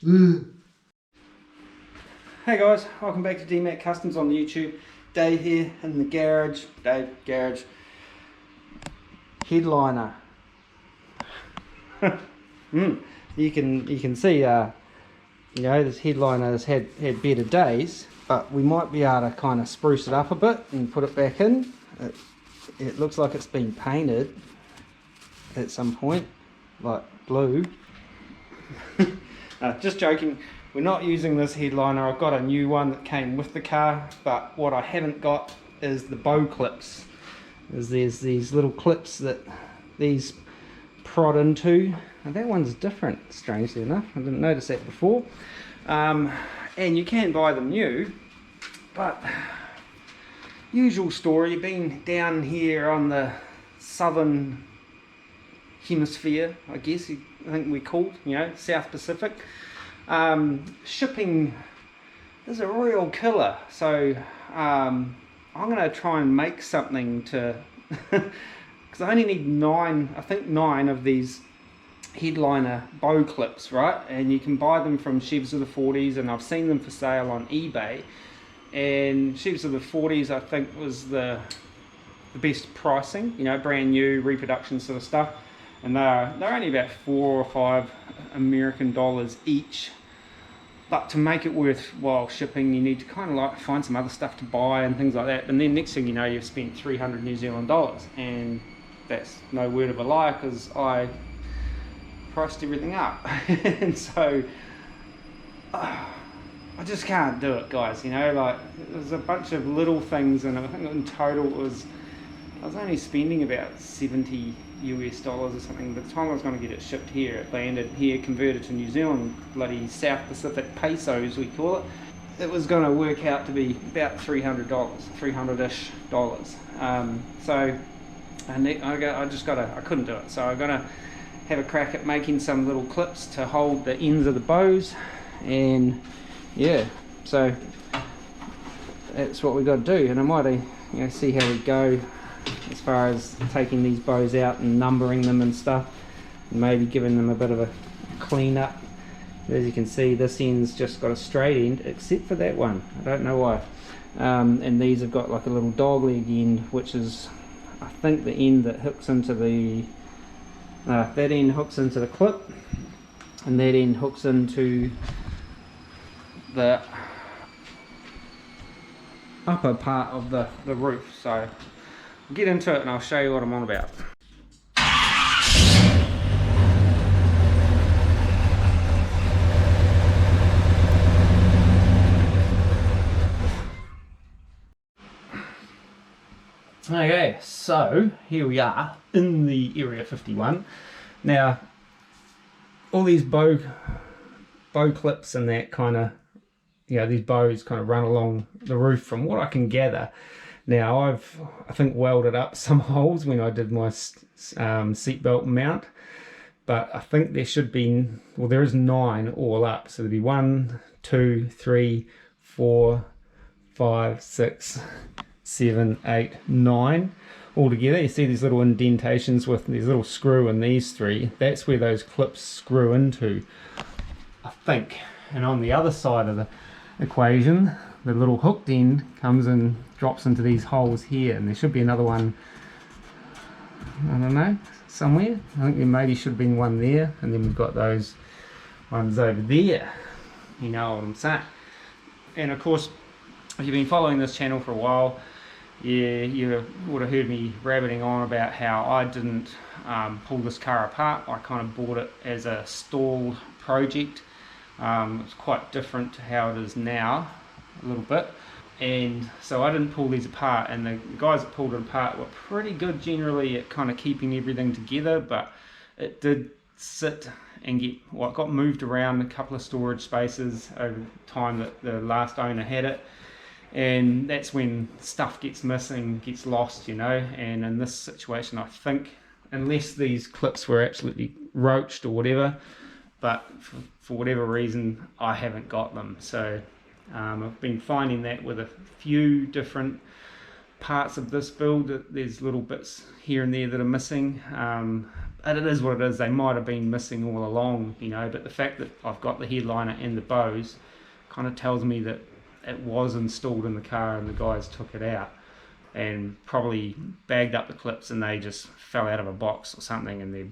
Hey guys, welcome back to DMAC Customs on the YouTube. Dave here in the garage. Garage. Headliner. You can see this headliner has had better days, but we might be able to kind of spruce it up a bit and put it back in. It looks like it's been painted at some point, like blue. Just joking. We're not using this headliner. I've got a new one that came with the car, but what I haven't got is the bow clips. There's these little clips that these prod into, and that one's different, strangely enough. I didn't notice that before. And you can buy them new, but usual story, being down here on the southern hemisphere, I guess I think we're called, South Pacific. Shipping is a real killer, so I'm going to try and make something to because I only need 9 of these headliner bow clips, right? And you can buy them from Chevs of the 40s, and I've seen them for sale on eBay, and Chevs of the 40s I think was the best pricing, brand new reproduction sort of stuff, and they're only about $4 or $5 American dollars each. But to make it worthwhile shipping, you need to kind of like find some other stuff to buy and things like that. And then next thing you know, you've spent 300 New Zealand dollars, and that's no word of a lie because I priced everything up. And so I just can't do it, guys. Like there's a bunch of little things, and I think in total I was only spending about 70 US dollars or something. By the time I was going to get it shipped here, it landed here, converted to New Zealand, bloody South Pacific pesos we call it. It was going to work out to be about $300-ish. So I couldn't do it. So I'm going to have a crack at making some little clips to hold the ends of the bows, and yeah, so that's what we got to do. And I might see how we go as far as taking these bows out and numbering them and stuff, and maybe giving them a bit of a clean up. As you can see, this end's just got a straight end except for that one. I don't know why. And these have got like a little dog leg end, which is I think the end that hooks into the that end hooks into the clip, and that end hooks into the upper part of the roof. So I'll get into it and I'll show you what I'm on about. Okay, so here we are in the Area 51. Now, all these bow clips and that kind of, these bows kind of run along the roof from what I can gather. Now I think welded up some holes when I did my seatbelt mount, but I think there should be, well, there is 9 all up, so there'll be 1, 2, 3, 4, 5, 6, 7, 8, 9 all together. You see these little indentations with these little screw in these 3. That's where those clips screw into, I think. And on the other side of the equation, the little hooked end comes and drops into these holes here, and there should be another one, I don't know, somewhere. I think there maybe should have been one there, and then we've got those ones over there. You know what I'm saying? And of course, if you've been following this channel for a while, you would have heard me rabbiting on about how I didn't pull this car apart. I kind of bought it as a stalled project. It's quite different to how it is now, a little bit, and so I didn't pull these apart, and the guys that pulled it apart were pretty good generally at kind of keeping everything together, but it did sit and it got moved around a couple of storage spaces over the time that the last owner had it, and that's when stuff gets missing, gets lost, and in this situation I think, unless these clips were absolutely roached or whatever, but for whatever reason I haven't got them. So I've been finding that with a few different parts of this build, that there's little bits here and there that are missing. it is what it is. They might have been missing all along, you know, but the fact that I've got the headliner and the bows kind of tells me that it was installed in the car and the guys took it out and probably bagged up the clips and they just fell out of a box or something and they're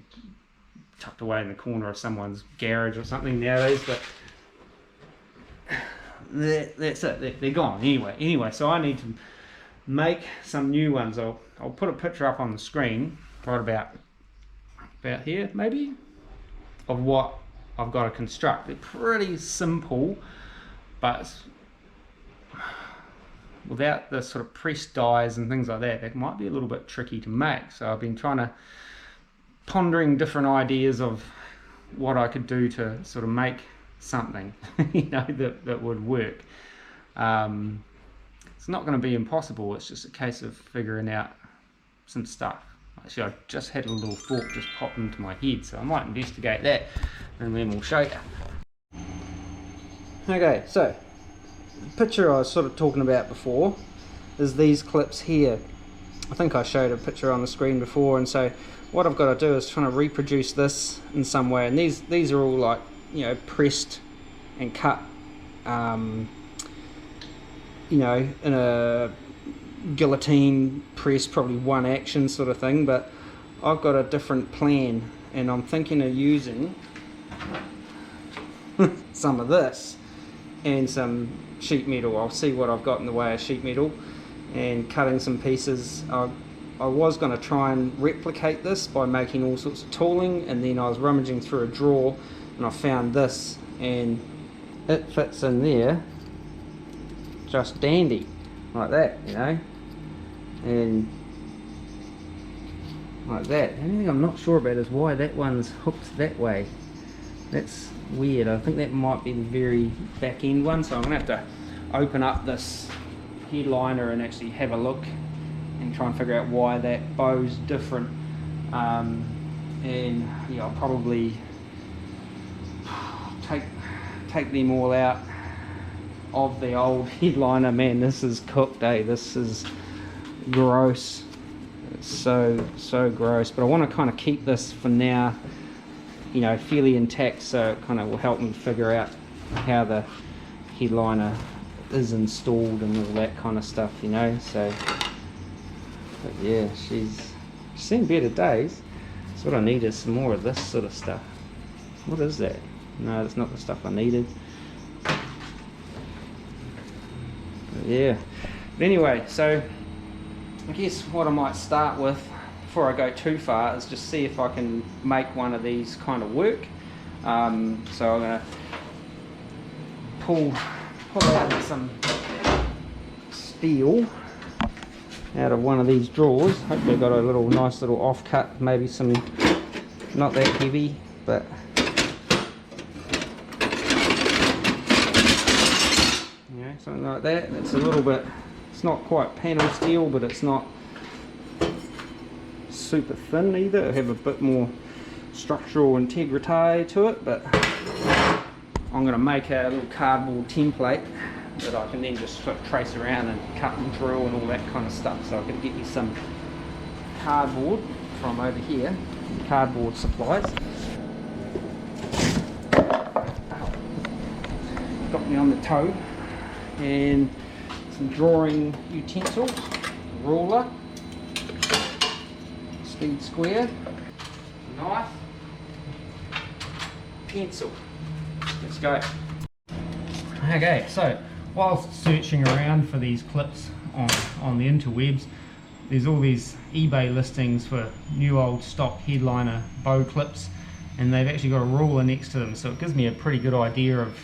tucked away in the corner of someone's garage or something nowadays. But that's it, they're gone anyway. So I need to make some new ones. I'll put a picture up on the screen right about here maybe of what I've got to construct. They're pretty simple, but without the sort of pressed dies and things like that, it might be a little bit tricky to make. So I've been pondering different ideas of what I could do to sort of make something you know, that would work. It's not going to be impossible, it's just a case of figuring out some stuff. Actually, I just had a little thought just pop into my head, so I might investigate that and then we'll show you. Okay, so the picture I was sort of talking about before is these clips here. I think I showed a picture on the screen before, and so what I've got to do is trying to reproduce this in some way, and these are all like, you know, pressed and cut you know, in a guillotine press, probably one action sort of thing, but I've got a different plan and I'm thinking of using some of this and some sheet metal. I'll see what I've got in the way of sheet metal and cutting some pieces. I was going to try and replicate this by making all sorts of tooling, and then I was rummaging through a drawer and I found this and it fits in there just dandy like that, you know, and like that. The only thing I'm not sure about is why that one's hooked that way. That's weird. I think that might be the very back end one, so I'm gonna have to open up this headliner and actually have a look and try and figure out why that bow's different. And yeah, I'll probably take them all out of the old headliner. Man, this is cooked, eh? This is gross. It's so gross, but I want to kind of keep this for now, you know, fairly intact, so it kind of will help me figure out how the headliner is installed and all that kind of stuff, you know. So but yeah, she's seen better days. So what I need is some more of this sort of stuff. What is that? No, that's not the stuff I needed. Yeah, but anyway, so I guess what I might start with before I go too far is just see if I can make one of these kind of work. So I'm going to pull out some steel out of one of these drawers. Hopefully I've got a nice little offcut, maybe some, not that heavy, but something like that. It's a little bit, it's not quite panel steel, but it's not super thin either. It'll have a bit more structural integrity to it, but I'm going to make a little cardboard template that I can then just sort of trace around and cut and drill and all that kind of stuff. So I can get you some cardboard from over here, cardboard supplies. Got me on the toe. And some drawing utensils, ruler, speed square, knife, pencil. Let's go. Okay, so whilst searching around for these clips on the interwebs, there's all these eBay listings for new old stock headliner bow clips, and they've actually got a ruler next to them, so it gives me a pretty good idea of,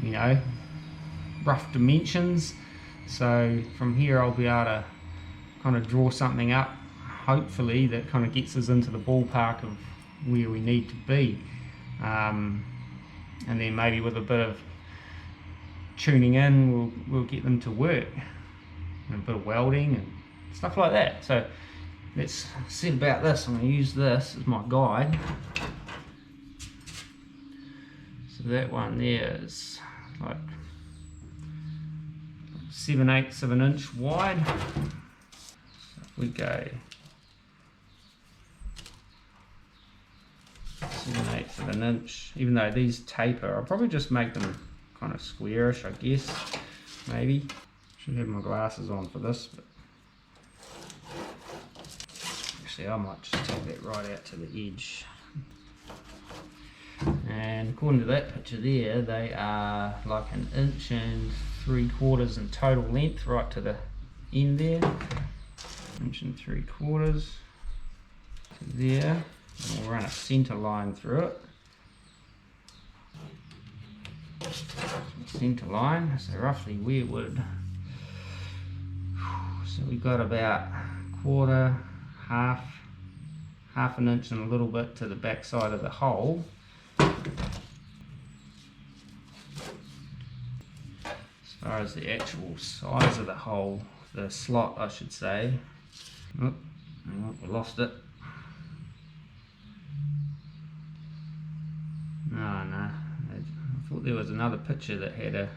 you know, rough dimensions. So from here I'll be able to kind of draw something up, hopefully that kind of gets us into the ballpark of where we need to be, and then maybe with a bit of tuning in we'll get them to work, and a bit of welding and stuff like that. So let's see about this. I'm going to use this as my guide. So that one there is like 7/8 of an inch wide. So if we go 7/8 of an inch. Even though these taper, I'll probably just make them kind of squarish, I guess. Maybe. Should have my glasses on for this, but actually I might just take that right out to the edge. And according to that picture there, they are like 1.75 inches in total length right to the end there. 1.75 inches to there. And we'll run a centre line through it. Centre line, so roughly where would, so we've got about quarter, half an inch and a little bit to the back side of the hole. As far as the actual size of the hole, the slot I should say. Oh, we lost it. No, I thought there was another picture that had a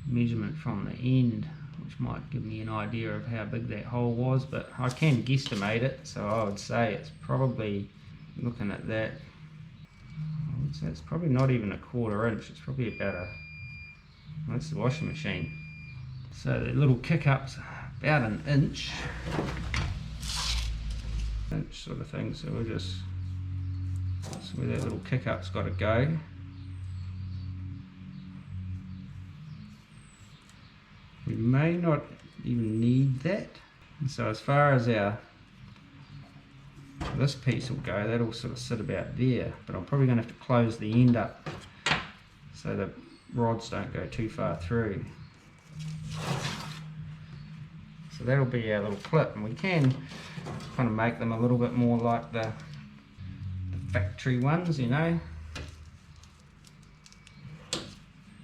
measurement from the end, which might give me an idea of how big that hole was, but I can guesstimate it, so I would say it's probably, looking at that, I would say it's probably not even a quarter inch, it's probably about that's the washing machine. So the little kick up's about an inch sort of thing, so we'll just, that's where that little kick up's got to go. We may not even need that. And so as far as this piece will go, that'll sort of sit about there, but I'm probably going to have to close the end up so the rods don't go too far through. So that'll be our little clip, and we can kind of make them a little bit more like the factory ones, you know.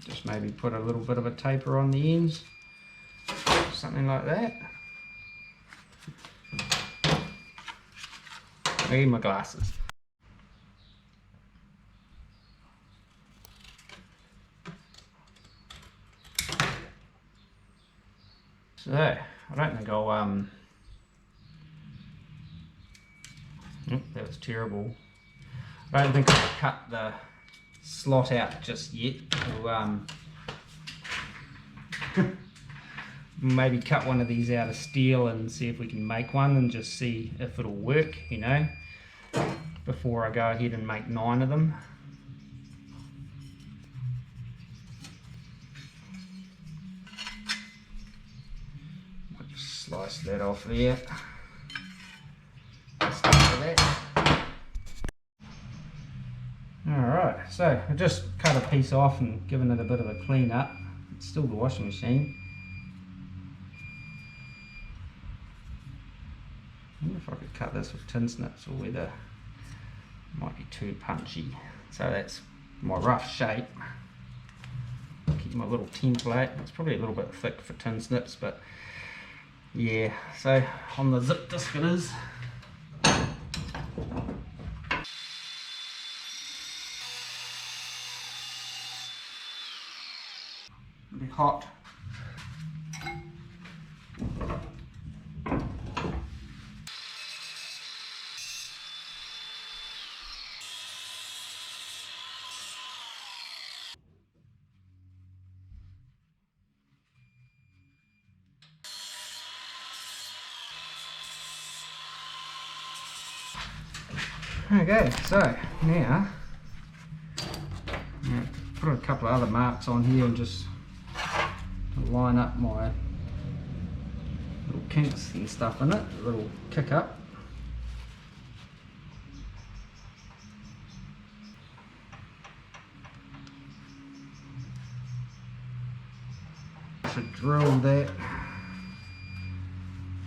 Just maybe put a little bit of a taper on the ends. Something like that. I need my glasses. So I don't think I'll that was terrible. I don't think I'll cut the slot out just yet. We'll, maybe cut one of these out of steel and see if we can make one and just see if it'll work, you know, before I go ahead and make 9 of them. I'll just slice that off there. Start with that. Alright, so I just cut a piece off and given it a bit of a clean up. It's still the washing machine. I wonder if I could cut this with tin snips or whether it might be too punchy. So that's my rough shape. Keep my little template. It's probably a little bit thick for tin snips, but yeah. So on the zip disc it is. It'll be hot. Okay, so now put a couple of other marks on here and just line up my little kinks and stuff in it, a little kick up. Should drill that.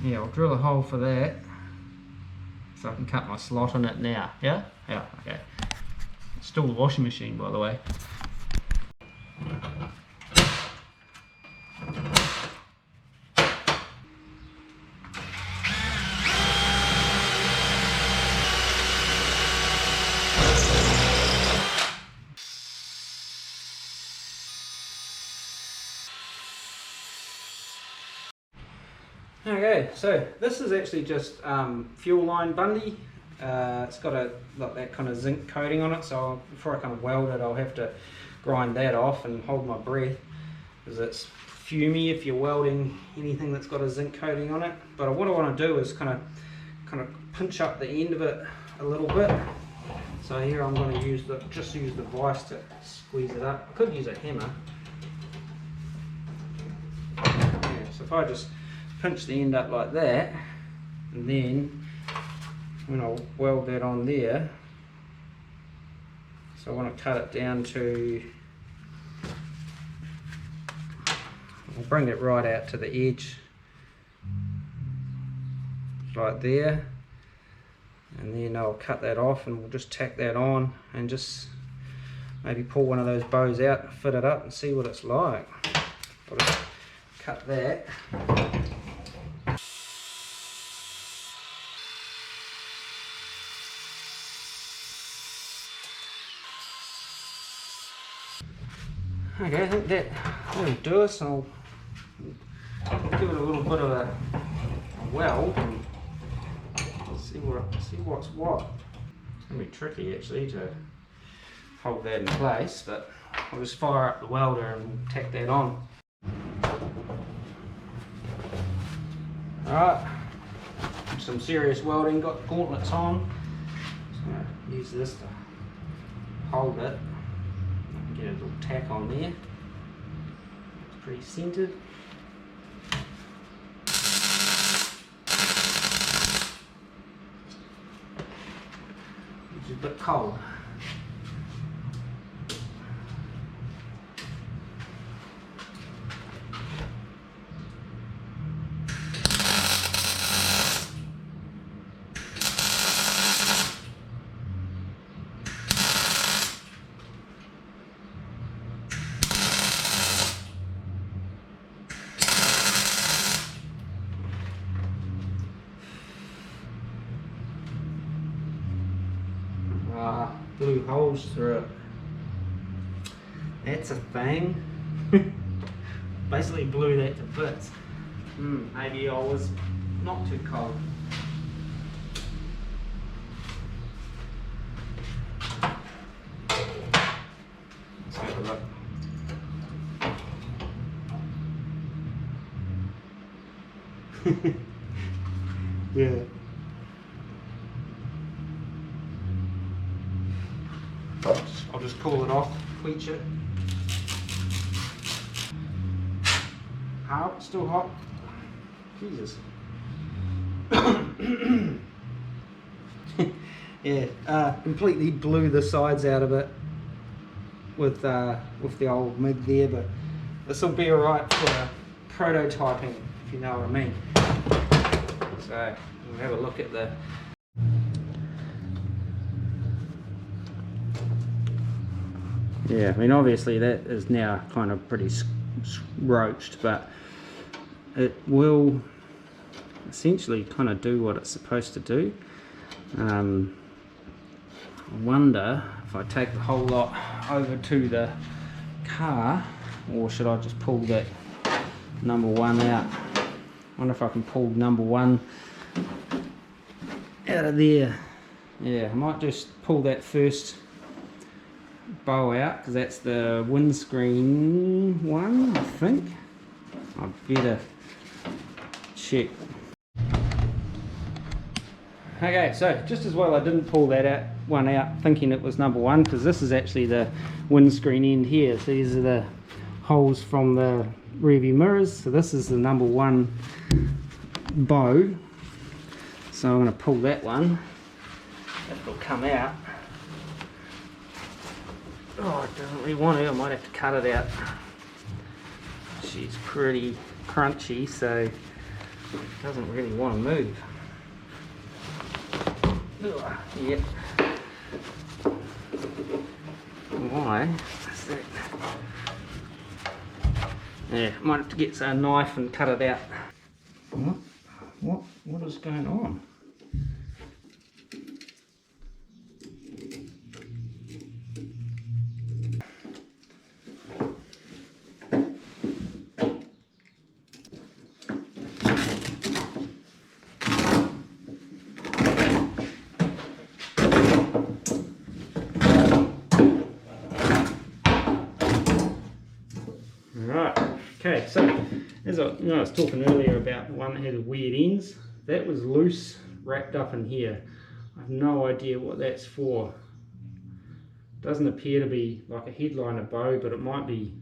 Yeah, I'll drill a hole for that. So I can cut my slot in it now. Yeah? Yeah, okay. It's still the washing machine, by the way. Okay, so this is actually just fuel line bundy It's got that kind of zinc coating on it, so before I kind of weld it, I'll have to grind that off and hold my breath, because it's fumey if you're welding anything that's got a zinc coating on it. But what I want to do is kind of pinch up the end of it a little bit. So here I'm going to just use the vise to squeeze it up. I could use a hammer. Yeah, so if I just pinch the end up like that, and then when I weld that on there, so I want to cut it down to, I'll bring it right out to the edge, right there, and then I'll cut that off and we'll just tack that on and just maybe pull one of those bows out, fit it up and see what it's like. I'll just cut that. Okay, I think that'll do us. I'll give it a little bit of a weld and see what's what. It's going to be tricky actually to hold that in place, but I'll just fire up the welder and tack that on. Alright, some serious welding, got gauntlets on. Just going to use this to hold it. Get a little tack on there. It's pretty centered. It's a bit cold. Blew holes through it. That's a thing. Basically blew that to bits. Maybe I was not too cold. Let's have a look. Yeah. I'll just cool it off, quench it. How? Still hot? Jesus. Yeah, completely blew the sides out of it with the old MIG there, but this will be alright for prototyping, if you know what I mean. So we'll have a look at the yeah, I mean obviously that is now kind of pretty roached, but it will essentially kind of do what it's supposed to do. I wonder if I take the whole lot over to the car, or should I just pull that number one out? I wonder if I can pull number one out of there. Yeah, I might just pull that first bow out, because that's the windscreen one, I think. I better check. Okay, so just as well I didn't pull that one out thinking it was number one, because this is actually the windscreen end here. So these are the holes from the rearview mirrors. So this is the number one bow. So I'm going to pull that one. It'll come out. Oh, it doesn't really want to. I might have to cut it out. She's pretty crunchy, so it doesn't really want to move. Yep. Why? That's it. Yeah, might have to get a knife and cut it out. What is going on? Alright, okay, so as I was talking earlier about the one that had weird ends, that was loose, wrapped up in here. I have no idea what that's for. Doesn't appear to be like a headliner bow, but it might be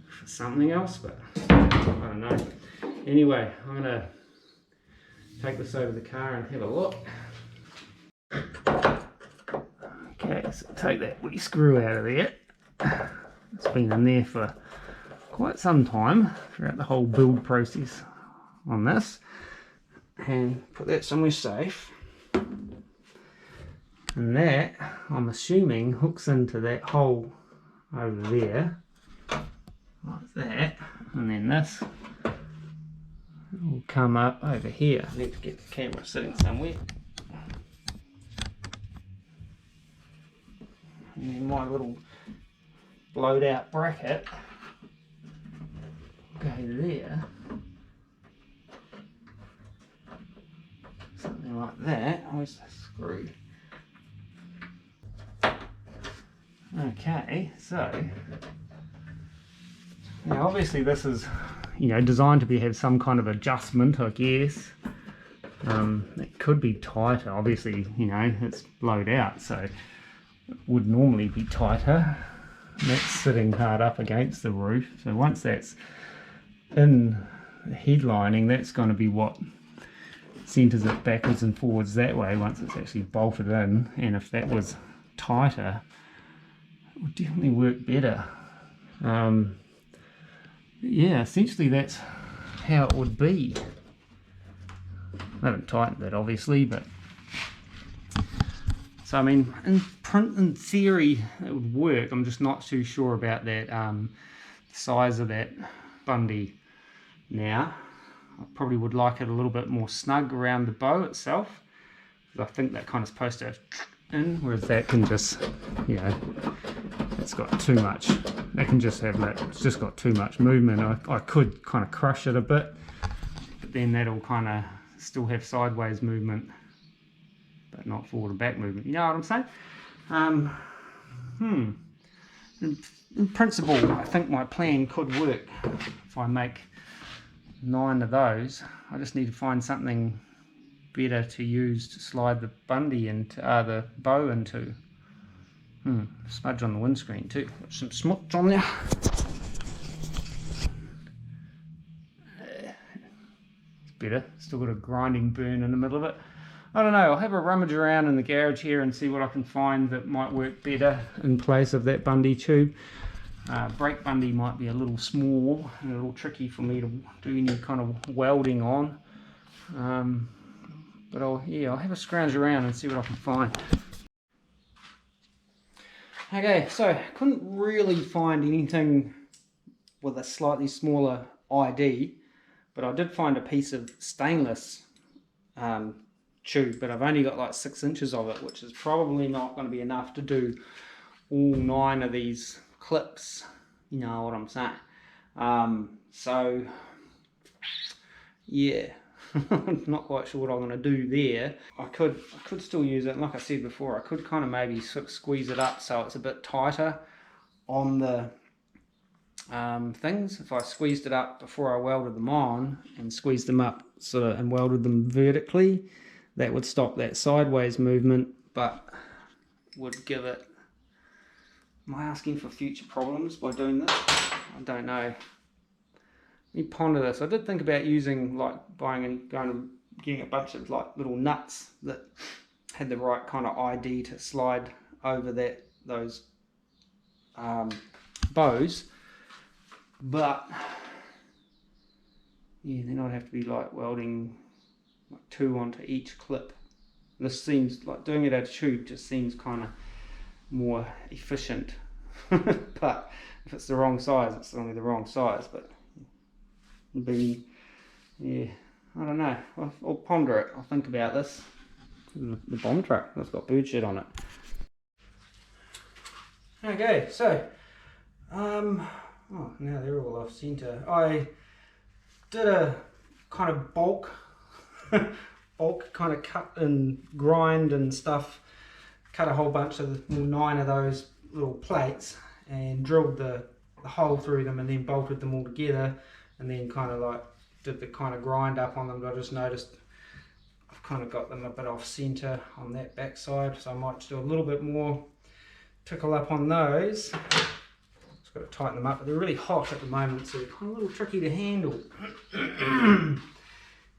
for something else, but I don't know. Anyway, I'm going to take this over the car and have a look. Okay, so take that wee screw out of there. It's been in there for quite some time throughout the whole build process on this, and put that somewhere safe. And that, I'm assuming, hooks into that hole over there, like that, and then this will come up over here. I need to get the camera sitting somewhere. And then my little blowed out bracket go there, something like that. Where's the screw? Okay, so now obviously this is, you know, designed to have some kind of adjustment, I guess. It could be tighter, obviously, you know, it's blowed out, so it would normally be tighter. That's sitting hard up against the roof, so once that's in the headlining, that's going to be what centers it backwards and forwards that way once it's actually bolted in. And if that was tighter, it would definitely work better. Yeah, essentially that's how it would be. I haven't tightened it obviously, but so I mean, in theory it would work. I'm just not too sure about that size of that Bundy. Now I probably would like it a little bit more snug around the bow itself, because I think that kind of supposed to have in, whereas that can just, you know, it's got too much. That can just have that. It's just got too much movement. I could kind of crush it a bit, but then that'll kind of still have sideways movement, but not forward and back movement. You know what I'm saying? In principle, I think my plan could work. If I make 9 of those, I just need to find something better to use to slide the Bundy into, the bow into. Smudge on the windscreen too. Got some smudge on there. It's better. Still got a grinding burn in the middle of it. I don't know, I'll have a rummage around in the garage here and see what I can find that might work better in place of that Bundy tube. Brake Bundy might be a little small and a little tricky for me to do any kind of welding on. But I'll have a scrounge around and see what I can find. Okay, so I couldn't really find anything with a slightly smaller ID, but I did find a piece of stainless tube, but I've only got like 6 inches of it, which is probably not going to be enough to do all 9 of these clips, you know what I'm saying. So yeah, I'm not quite sure what I'm going to do there. I could still use it, and like I said before, I could kind of maybe sort of squeeze it up so it's a bit tighter on the things. If I squeezed it up before I welded them on and squeezed them up sort of and welded them vertically, that would stop that sideways movement, but would give it... Am I asking for future problems by doing this? I don't know. Let me ponder this. I did think about using, like, buying and going and getting a bunch of like little nuts that had the right kind of ID to slide over those bows, but yeah, then I'd have to be like welding like 2 onto each clip. This seems like doing it out of tube just seems kind of more efficient. But if it's the wrong size, it's only the wrong size. But it'd be, yeah, I don't know. I'll ponder it. I'll think about this. The bomb truck that's got bird shit on it. Okay, so oh, now they're all off center. I did a kind of bulk kind of cut and grind and stuff. Cut a whole bunch of 9 of those little plates and drilled the the hole through them and then bolted them all together, and then kind of like did the kind of grind up on them. But I just noticed I've kind of got them a bit off center on that back side, so I might do a little bit more tickle up on those. Just got to tighten them up, but they're really hot at the moment, so they're kind of a little tricky to handle.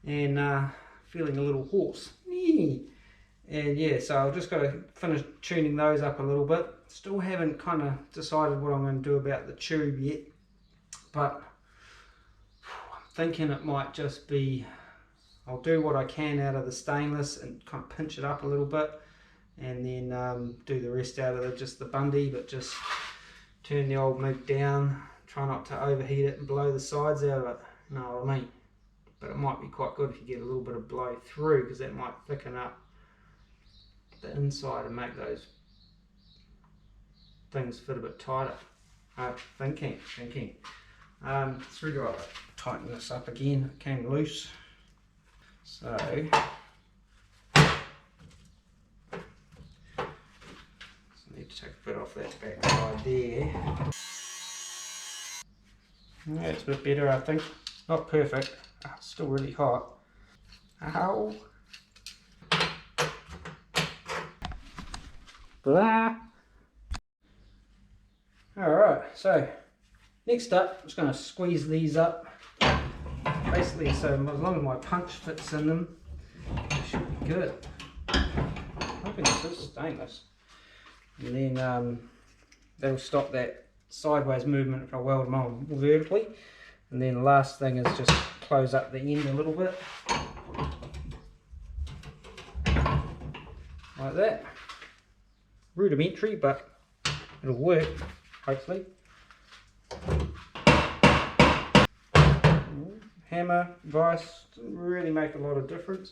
And feeling a little hoarse. And yeah, so I've just got to finish tuning those up a little bit. Still haven't kind of decided what I'm going to do about the tube yet, but I'm thinking it might just be, I'll do what I can out of the stainless and kind of pinch it up a little bit, and then do the rest out of just the Bundy, but just turn the old MIG down, try not to overheat it and blow the sides out of it, you know what I mean? But it might be quite good if you get a little bit of blow through, because that might thicken up the inside and make those things fit a bit tighter. Thinking. Screwdriver. Tighten this up again. It came loose. So need to take a bit off that back side there. Yeah, it's a bit better, I think. Not perfect. It's still really hot. Ow. Blah. Alright, so next up, I'm just going to squeeze these up. Basically, so as long as my punch fits in them, it should be good. I'm hoping this is stainless. And then that'll stop that sideways movement if I weld them on vertically. And then the last thing is just close up the end a little bit. Like that. Rudimentary, but it'll work, hopefully. Hammer, vise, doesn't really make a lot of difference.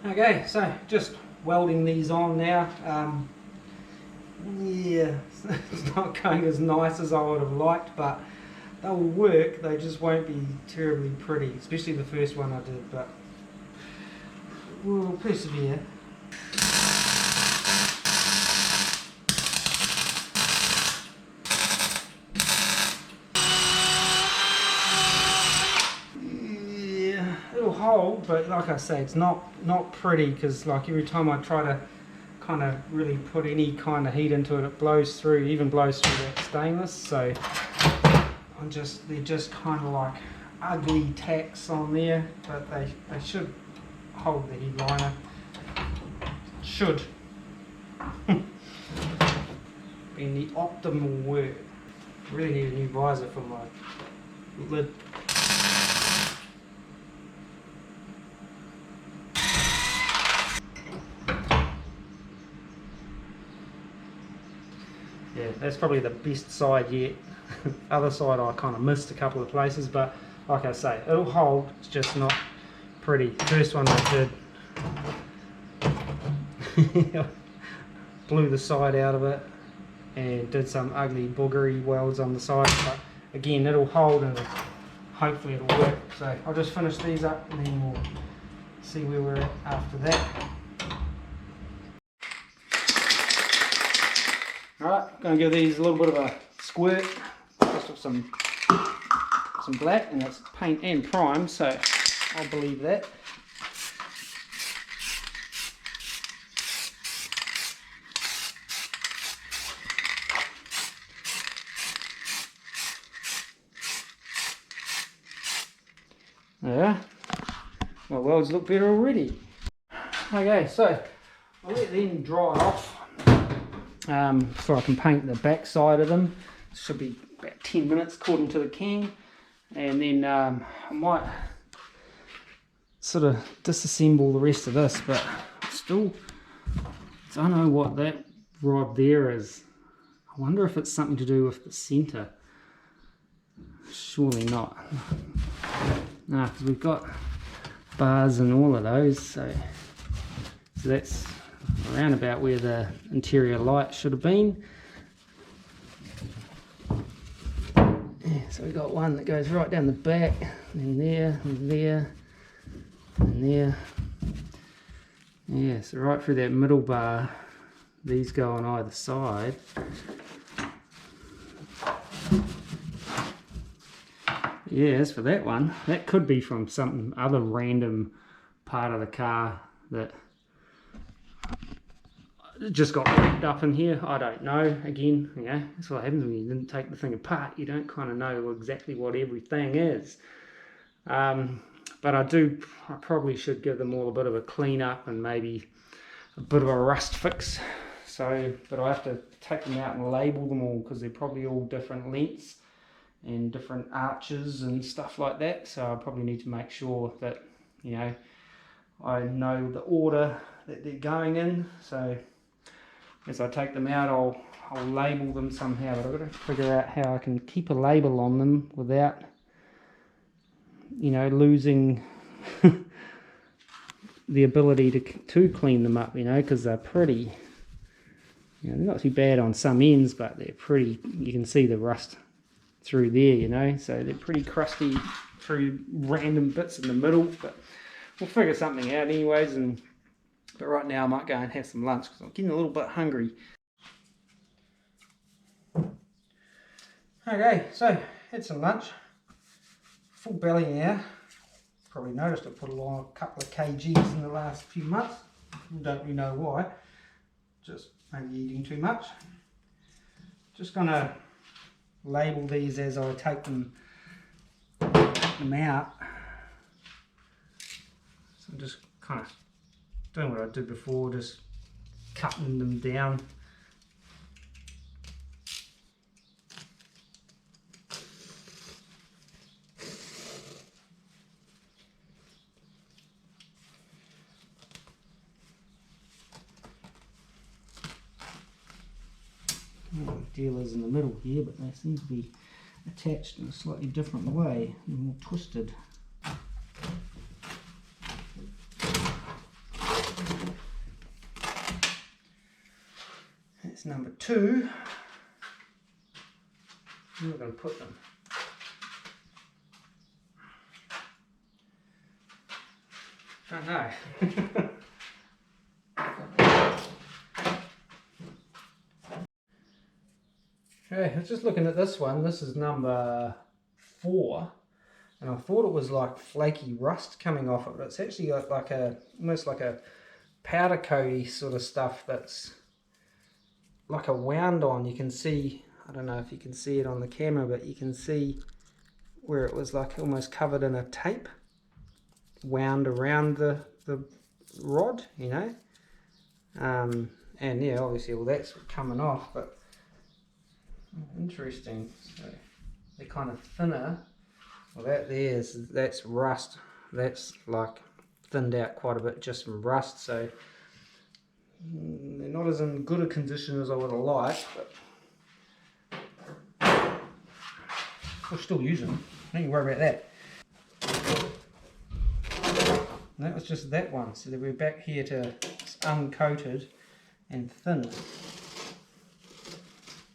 Okay, so just welding these on now. Yeah, it's not going as nice as I would have liked, but they'll work. They just won't be terribly pretty, especially the first one I did, but we'll persevere. Hold, but like I say, it's not pretty, because like every time I try to kind of really put any kind of heat into it, it blows through, even blows through that stainless. So they're just kind of like ugly tacks on there, but they should hold the headliner. Should be in the optimal work. Really need a new visor for my lid. Yeah, that's probably the best side yet. Other side I kind of missed a couple of places, but like I say, it'll hold, it's just not pretty. First one I did, blew the side out of it and did some ugly boogery welds on the side, but again, it'll hold and hopefully it'll work. So I'll just finish these up and then we'll see where we're at after that. Alright, going to give these a little bit of a squirt, just with some black, and it's paint and prime, so I'll believe that. Yeah, my welds look better already. Okay, so I'll let them dry off. Before I can paint the back side of them. It should be about 10 minutes according to the can, and then I might sort of disassemble the rest of this, but still So I don't know what that rod there is. I wonder if it's something to do with the center. Surely not. No, because we've got bars and all of those, so that's around about where the interior light should have been. Yeah, so we've got one that goes right down the back, and there, and there, and there. Yeah, so right through that middle bar, these go on either side. Yeah, as for that one, that could be from some other random part of the car that just got wrapped up in here. I don't know. Again, you know, that's what happens when you didn't take the thing apart. You don't kind of know exactly what everything is. But I probably should give them all a bit of a clean up and maybe a bit of a rust fix. So, but I have to take them out and label them all because they're probably all different lengths and different arches and stuff like that. So I probably need to make sure that, you know, I know the order that they're going in. So as I take them out, I'll label them somehow, but I've got to figure out how I can keep a label on them without, you know, losing the ability to clean them up, you know, because they're pretty, you know, they're not too bad on some ends, but they're pretty, you can see the rust through there, you know, so they're pretty crusty through random bits in the middle, but we'll figure something out anyways. But right now I might go and have some lunch because I'm getting a little bit hungry. Okay, so had some lunch, full belly now. Probably noticed I put along a couple of kgs in the last few months. Don't really know why, just maybe eating too much. Just gonna label these as I take them out. So I'm just kind of doing what I did before, just cutting them down. Dealers in the middle here, but they seem to be attached in a slightly different way, more twisted. That's number 2. Where are we going to put them? Don't know. Okay, I was just looking at this one. This is number 4, and I thought it was like flaky rust coming off it, but it's actually got like almost like a powder coaty sort of stuff that's like a wound on. You can see, I don't know if you can see it on the camera, but you can see where it was like almost covered in a tape wound around the rod, you know. And yeah, obviously all that's coming off, but interesting. So they're kind of thinner. Well, that's rust. That's like thinned out quite a bit just from rust. So they're not as in good a condition as I would have liked, but we'll still use them. Don't you worry about that. And that was just that one. So that we're back here to it's uncoated and thin.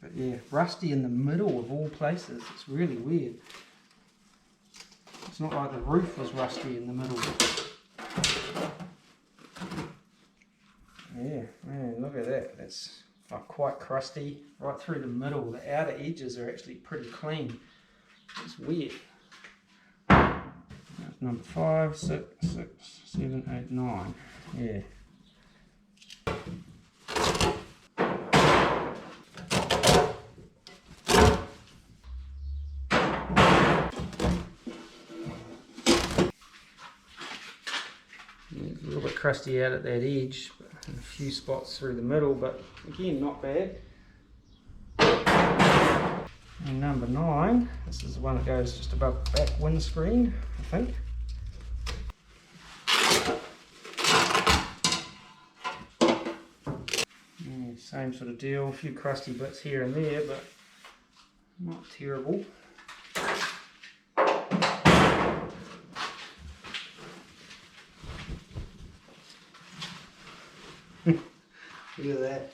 But yeah, rusty in the middle of all places. It's really weird. It's not like the roof was rusty in the middle. Yeah, man, look at that. That's like quite crusty right through the middle. The outer edges are actually pretty clean. It's weird. That's number 5, 6, 7, 8, 9. Yeah. A little bit crusty out at that edge, and a few spots through the middle, but again, not bad. And number 9, this is the one that goes just above the back windscreen, I think. Same sort of deal, a few crusty bits here and there, but not terrible. Look at that.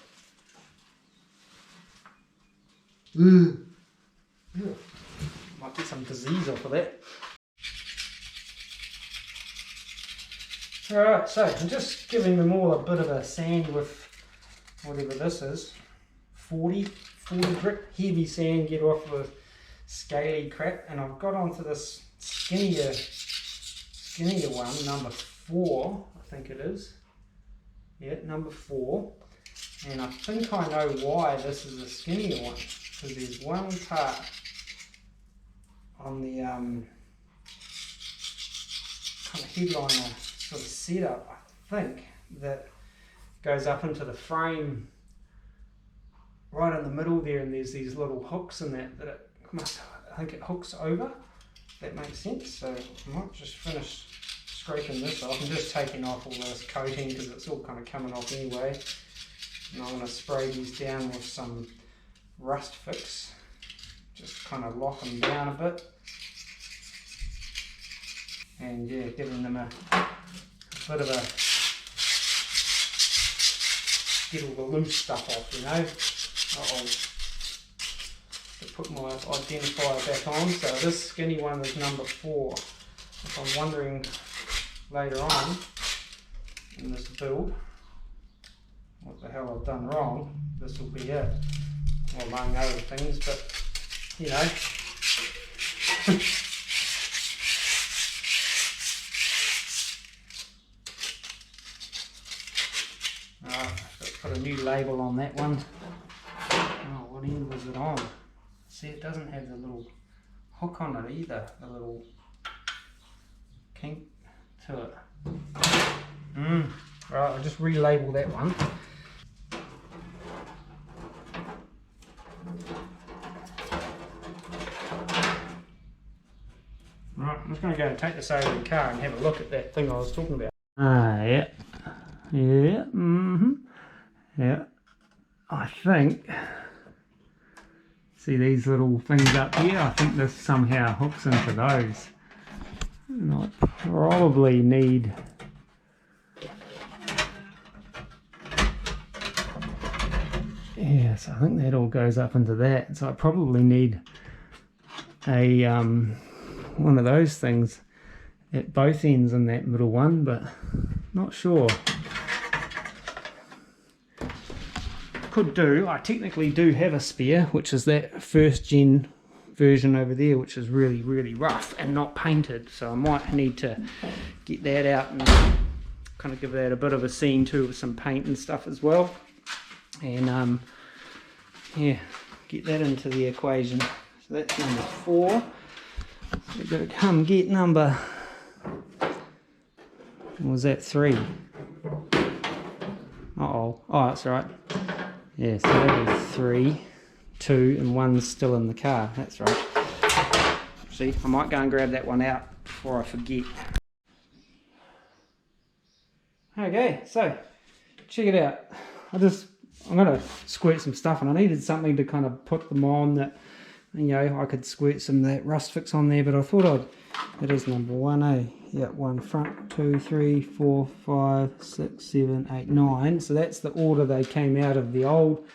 Ooh. Ew. Might get some disease off of that. Alright, so I'm just giving them all a bit of a sand with whatever this is. 40 grit, heavy sand, get off the scaly crap. And I've got onto this skinnier one, number 4, I think it is. Yeah, number 4. And I think I know why this is a skinnier one, because there's one part on the kind of headliner sort of setup, I think, that goes up into the frame right in the middle there, and there's these little hooks in that it must, I think it hooks over, if that makes sense. So I might just finish scraping this off. I'm just taking off all this coating because it's all kind of coming off anyway. And I'm going to spray these down with some rust fix, just kind of lock them down a bit, and yeah, giving them a bit of a, get all the loose stuff off, you know. To put my identifier back on. So this skinny one is number 4. If I'm wondering later on in this build what the hell I've done wrong, this will be it. Well, among other things, but you know. Alright, I've put a new label on that one. Oh, what end was it on? See, it doesn't have the little hook on it either, the little kink to it. Right, I'll just relabel that one. Right, I'm just going to go and take this over to the car and have a look at that thing I was talking about. Yeah. Yeah, yeah. I think, see these little things up here? I think this somehow hooks into those. And I probably need yes, I think that all goes up into that. So I probably need a one of those things at both ends in that middle one, but not sure. Could do, I technically do have a spare, which is that first gen version over there, which is really, really rough and not painted. So I might need to get that out and kind of give that a bit of a scene too with some paint and stuff as well. And yeah, get that into the equation. So that's number 4. So we've got to come get number, what was that, 3? Uh-oh, oh, that's right. Yeah, so that is 3, 2, and 1's still in the car. That's right. See, I might go and grab that one out before I forget. Okay, so check it out. I'm going to squirt some stuff, and I needed something to kind of put them on that, you know, I could squirt some of that rust fix on there, but I thought it is number 1, eh? Yeah, 1 front, 2, 3, 4, 5, 6, 7, 8, 9. So that's the order they came out of the old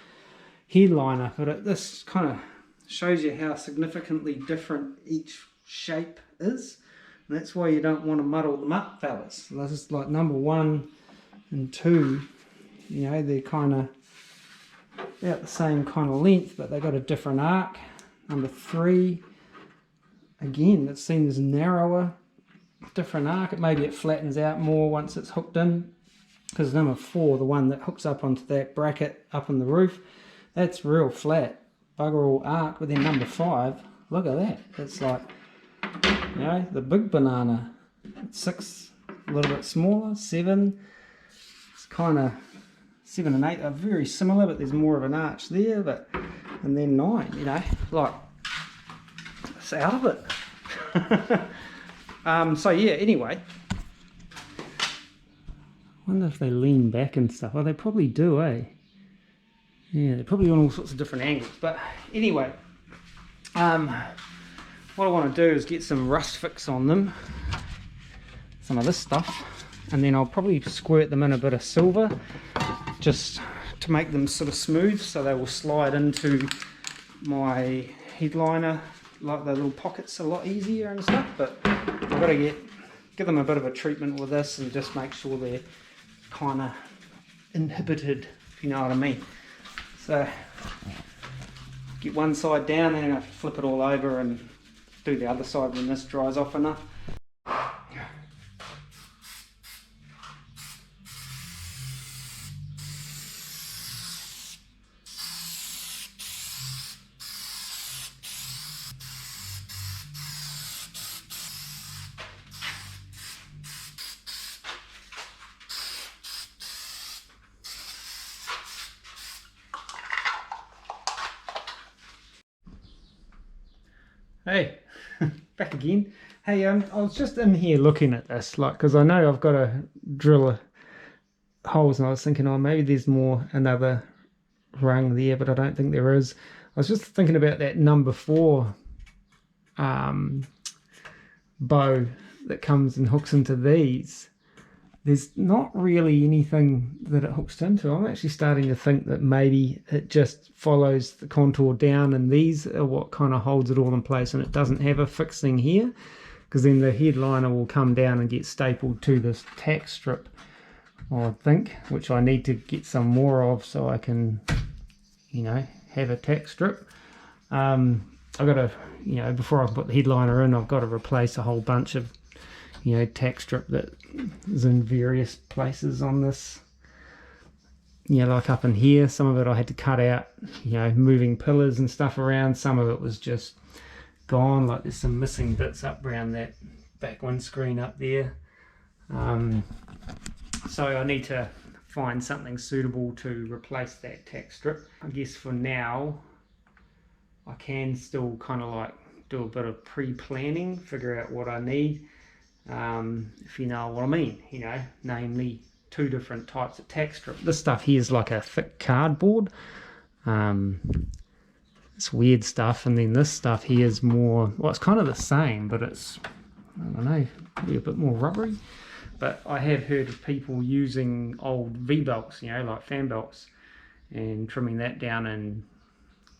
headliner. But this kind of shows you how significantly different each shape is. And that's why you don't want to muddle them up, fellas. This is like number 1 and 2. You know, they're kind of about the same kind of length, but they've got a different arc. Number 3, again, it seems narrower. Different arc, maybe it flattens out more once it's hooked in, because number 4, the one that hooks up onto that bracket up in the roof, that's real flat, bugger all arc. But then number 5, look at that, it's like, you know, the big banana. 6, a little bit smaller. 7, it's kind of 7 and 8 are very similar, but there's more of an arch there. But and then 9, you know, like it's out of it. So yeah, anyway, I wonder if they lean back and stuff. Oh, they probably do, eh? Yeah, they're probably on all sorts of different angles. But anyway, what I want to do is get some rust fix on them, some of this stuff, and then I'll probably squirt them in a bit of silver just to make them sort of smooth, so they will slide into my headliner, like the little pockets, a lot easier and stuff. But I've got to give them a bit of a treatment with this and just make sure they're kind of inhibited, if you know what I mean. So get one side down, and then I flip it all over and do the other side when this dries off enough. Hey, back again. Hey, I was just in here looking at this, like, because I know I've got to drill holes, and I was thinking, oh, maybe there's another rung there, but I don't think there is. I was just thinking about that number 4 bow that comes and hooks into these. There's not really anything that it hooks into. I'm actually starting to think that maybe it just follows the contour down, and these are what kind of holds it all in place, and it doesn't have a fixing here, because then the headliner will come down and get stapled to this tack strip, I think, which I need to get some more of so I can, you know, have a tack strip. I've got to, you know, before I put the headliner in, I've got to replace a whole bunch of, you know, tack strip that is in various places on this. You know, like up in here, some of it I had to cut out, you know, moving pillars and stuff around. Some of it was just gone, like there's some missing bits up around that back windscreen up there. So I need to find something suitable to replace that tack strip. I guess for now I can still kind of like do a bit of pre-planning, figure out what I need. If you know what I mean, you know, namely 2 different types of tack strip. This stuff here is like a thick cardboard. It's weird stuff, and then this stuff here is more, well, it's kind of the same, but it's, I don't know, probably a bit more rubbery. But I have heard of people using old V-belts, you know, like fan belts, and trimming that down and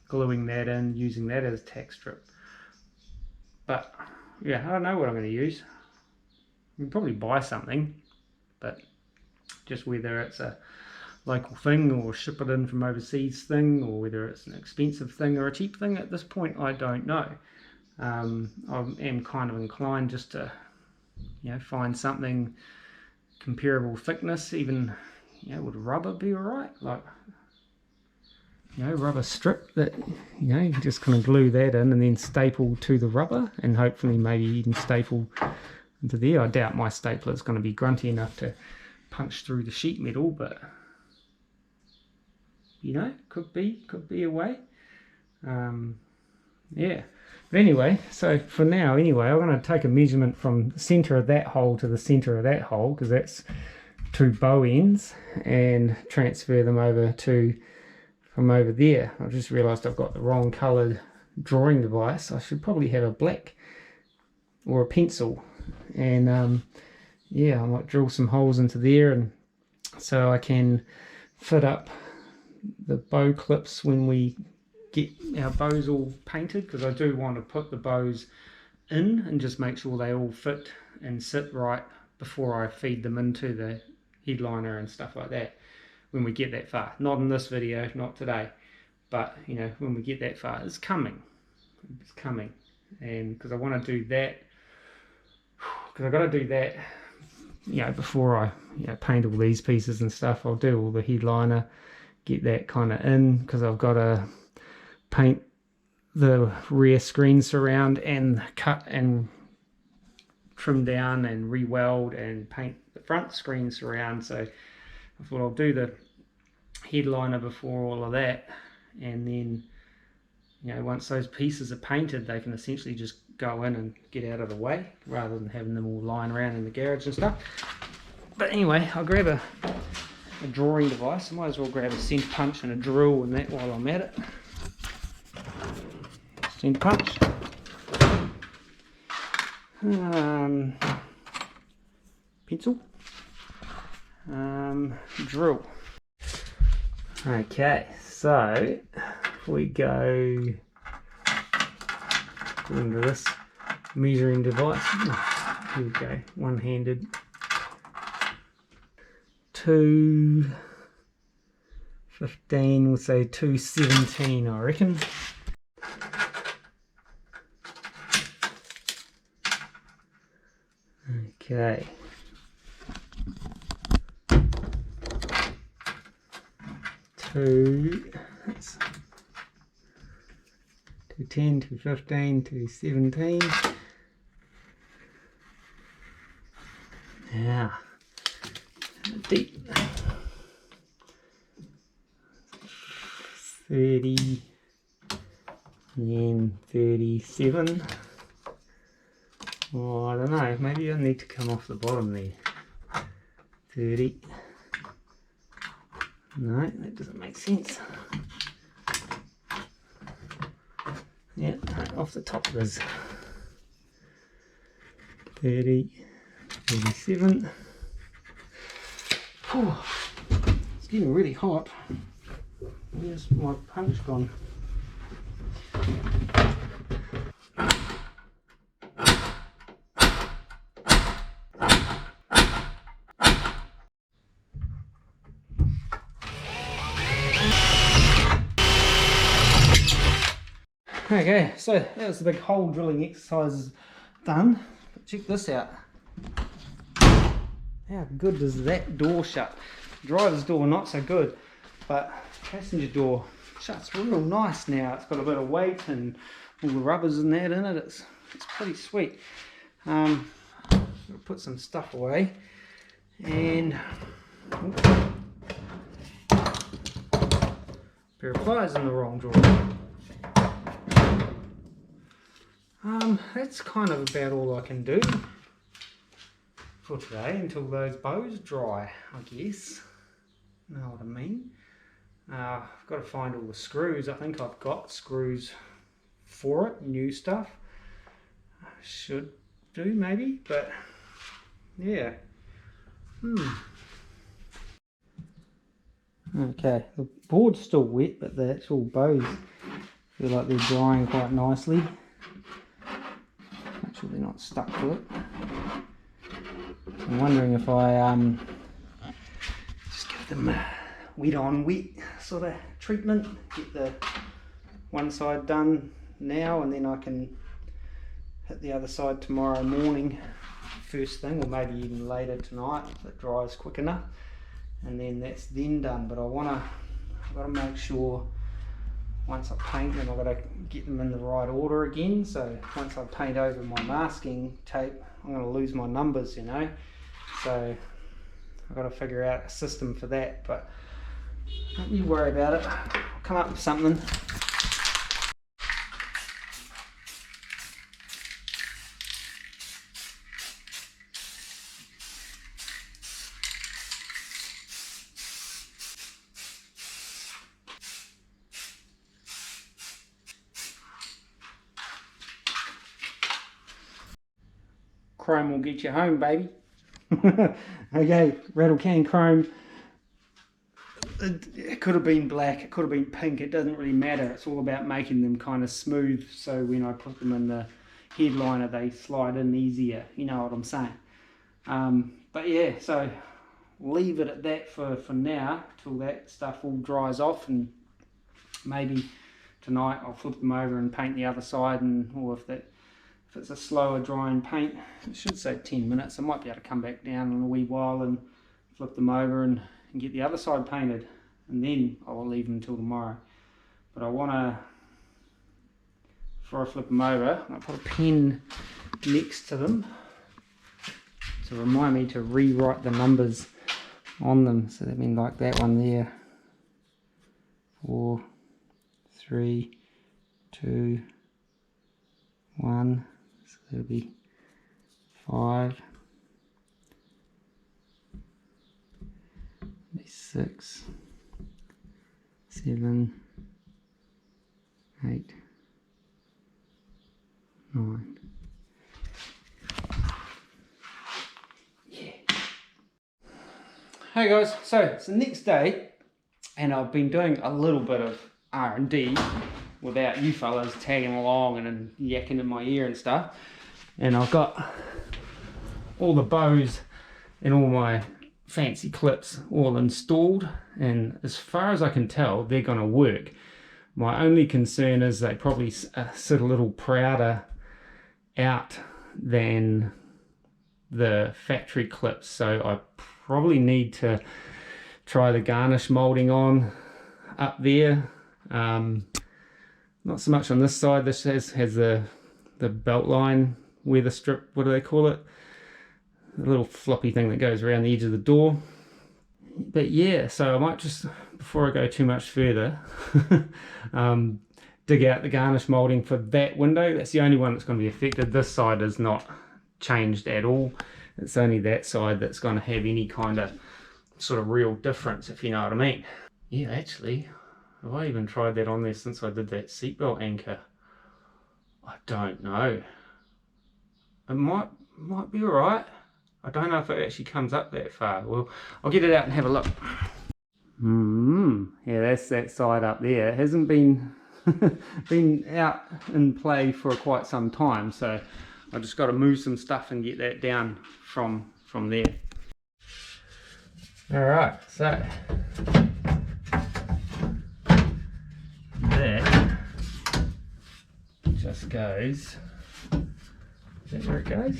gluing that in, using that as tack strip. But yeah, I don't know what I'm going to use. You can probably buy something, but just whether it's a local thing or ship it in from overseas thing, or whether it's an expensive thing or a cheap thing, at this point I don't know. I am kind of inclined just to, you know, find something comparable thickness. Even, you know, would rubber be alright? Like, you know, rubber strip that, you know, you can just kind of glue that in and then staple to the rubber, and hopefully maybe even staple into there. I doubt my stapler is going to be grunty enough to punch through the sheet metal, but you know, could be a way. Yeah, but anyway, so for now anyway, I'm going to take a measurement from the center of that hole to the center of that hole, because that's 2 bow ends, and transfer them over to from over there. I just realized I've got the wrong colored drawing device. I should probably have a black or a pencil, and yeah, I might drill some holes into there, and so I can fit up the bow clips when we get our bows all painted, because I do want to put the bows in and just make sure they all fit and sit right before I feed them into the headliner and stuff like that, when we get that far. Not in this video, not today, but you know, when we get that far. It's coming, and because I want to do that, because I've got to do that, you know, before I, you know, paint all these pieces and stuff. I'll do all the headliner, get that kind of in, because I've got to paint the rear screen surround and cut and trim down and re-weld and paint the front screen surround. So I thought I'll do the headliner before all of that, and then, you know, once those pieces are painted, they can essentially just go in and get out of the way, rather than having them all lying around in the garage and stuff. But anyway, I'll grab a drawing device. I might as well grab a center punch and a drill and that while I'm at it. Center punch. Pencil. Drill. Okay, so if we go into this measuring device, here we go, one-handed, 215, we'll say 217 I reckon. Okay. That's 210, 215, 217. Now, deep. 30 and 37. Oh, I don't know, maybe I need to come off the bottom there. 30. No, that doesn't make sense. Yeah, off the top of this. 30, 37. Oh, it's getting really hot. Where's my punch gone? Okay, so that was the big hole drilling exercise done. But check this out. How good does that door shut? Driver's door not so good, but passenger door shuts real nice now. It's got a bit of weight and all the rubbers and that in it. It's pretty sweet. I'll put some stuff away and pair of pliers in the wrong drawer. That's kind of about all I can do for today until those bows dry, I guess. Know what I mean? I've got to find all the screws. I think I've got screws for it, new stuff. I should do maybe, but yeah. Okay, the board's still wet, but the actual bows feel like they're drying quite nicely. Make sure they're not stuck to it. I'm wondering if I just give them a wet on wet sort of treatment. Get the one side done now and then I can hit the other side tomorrow morning first thing, or maybe even later tonight if it dries quick enough, and then that's then done. But I've got to make sure once I paint them, I've got to get them in the right order again. So once I paint over my masking tape, I'm going to lose my numbers, you know. So I've got to figure out a system for that, but don't you worry about it. I'll come up with something. Chrome will get you home, baby. Okay, rattle can chrome. It could have been black, it could have been pink, it doesn't really matter. It's all about making them kind of smooth so when I put them in the headliner they slide in easier, you know what I'm saying. But yeah, so leave it at that for now till that stuff all dries off, and maybe tonight I'll flip them over and paint the other side, and or if it's a slower drying paint, it should say 10 minutes. I might be able to come back down in a wee while and flip them over and get the other side painted, and then I'll leave them until tomorrow. But I want to, before I flip them over, I'll put a pen next to them to remind me to rewrite the numbers on them. So that means like that one there, 4, 3, 2, 1. So that'll be 5, 6, 7, 8, 9. Yeah. Hey guys, so it's the next day and I've been doing a little bit of R&D without you fellas tagging along and yakking in my ear and stuff. And I've got all the bows and all my fancy clips all installed, and as far as I can tell they're going to work. My only concern is they probably sit a little prouder out than the factory clips, so I probably need to try the garnish molding on up there. Not so much on this side. This has the belt line weather strip, what do they call it? The little floppy thing that goes around the edge of the door. But yeah, so I might just, before I go too much further, dig out the garnish molding for that window. That's the only one that's going to be affected. This side is not changed at all. It's only that side that's going to have any kind of sort of real difference, if you know what I mean. Yeah, actually, have I even tried that on there since I did that seatbelt anchor? I don't know. It might be alright. I don't know if it actually comes up that far. Well, I'll get it out and have a look. Yeah, that's that side up there. It hasn't been been out in play for quite some time, so I just got to move some stuff and get that down from there. All right, so that just goes. Is that where it goes?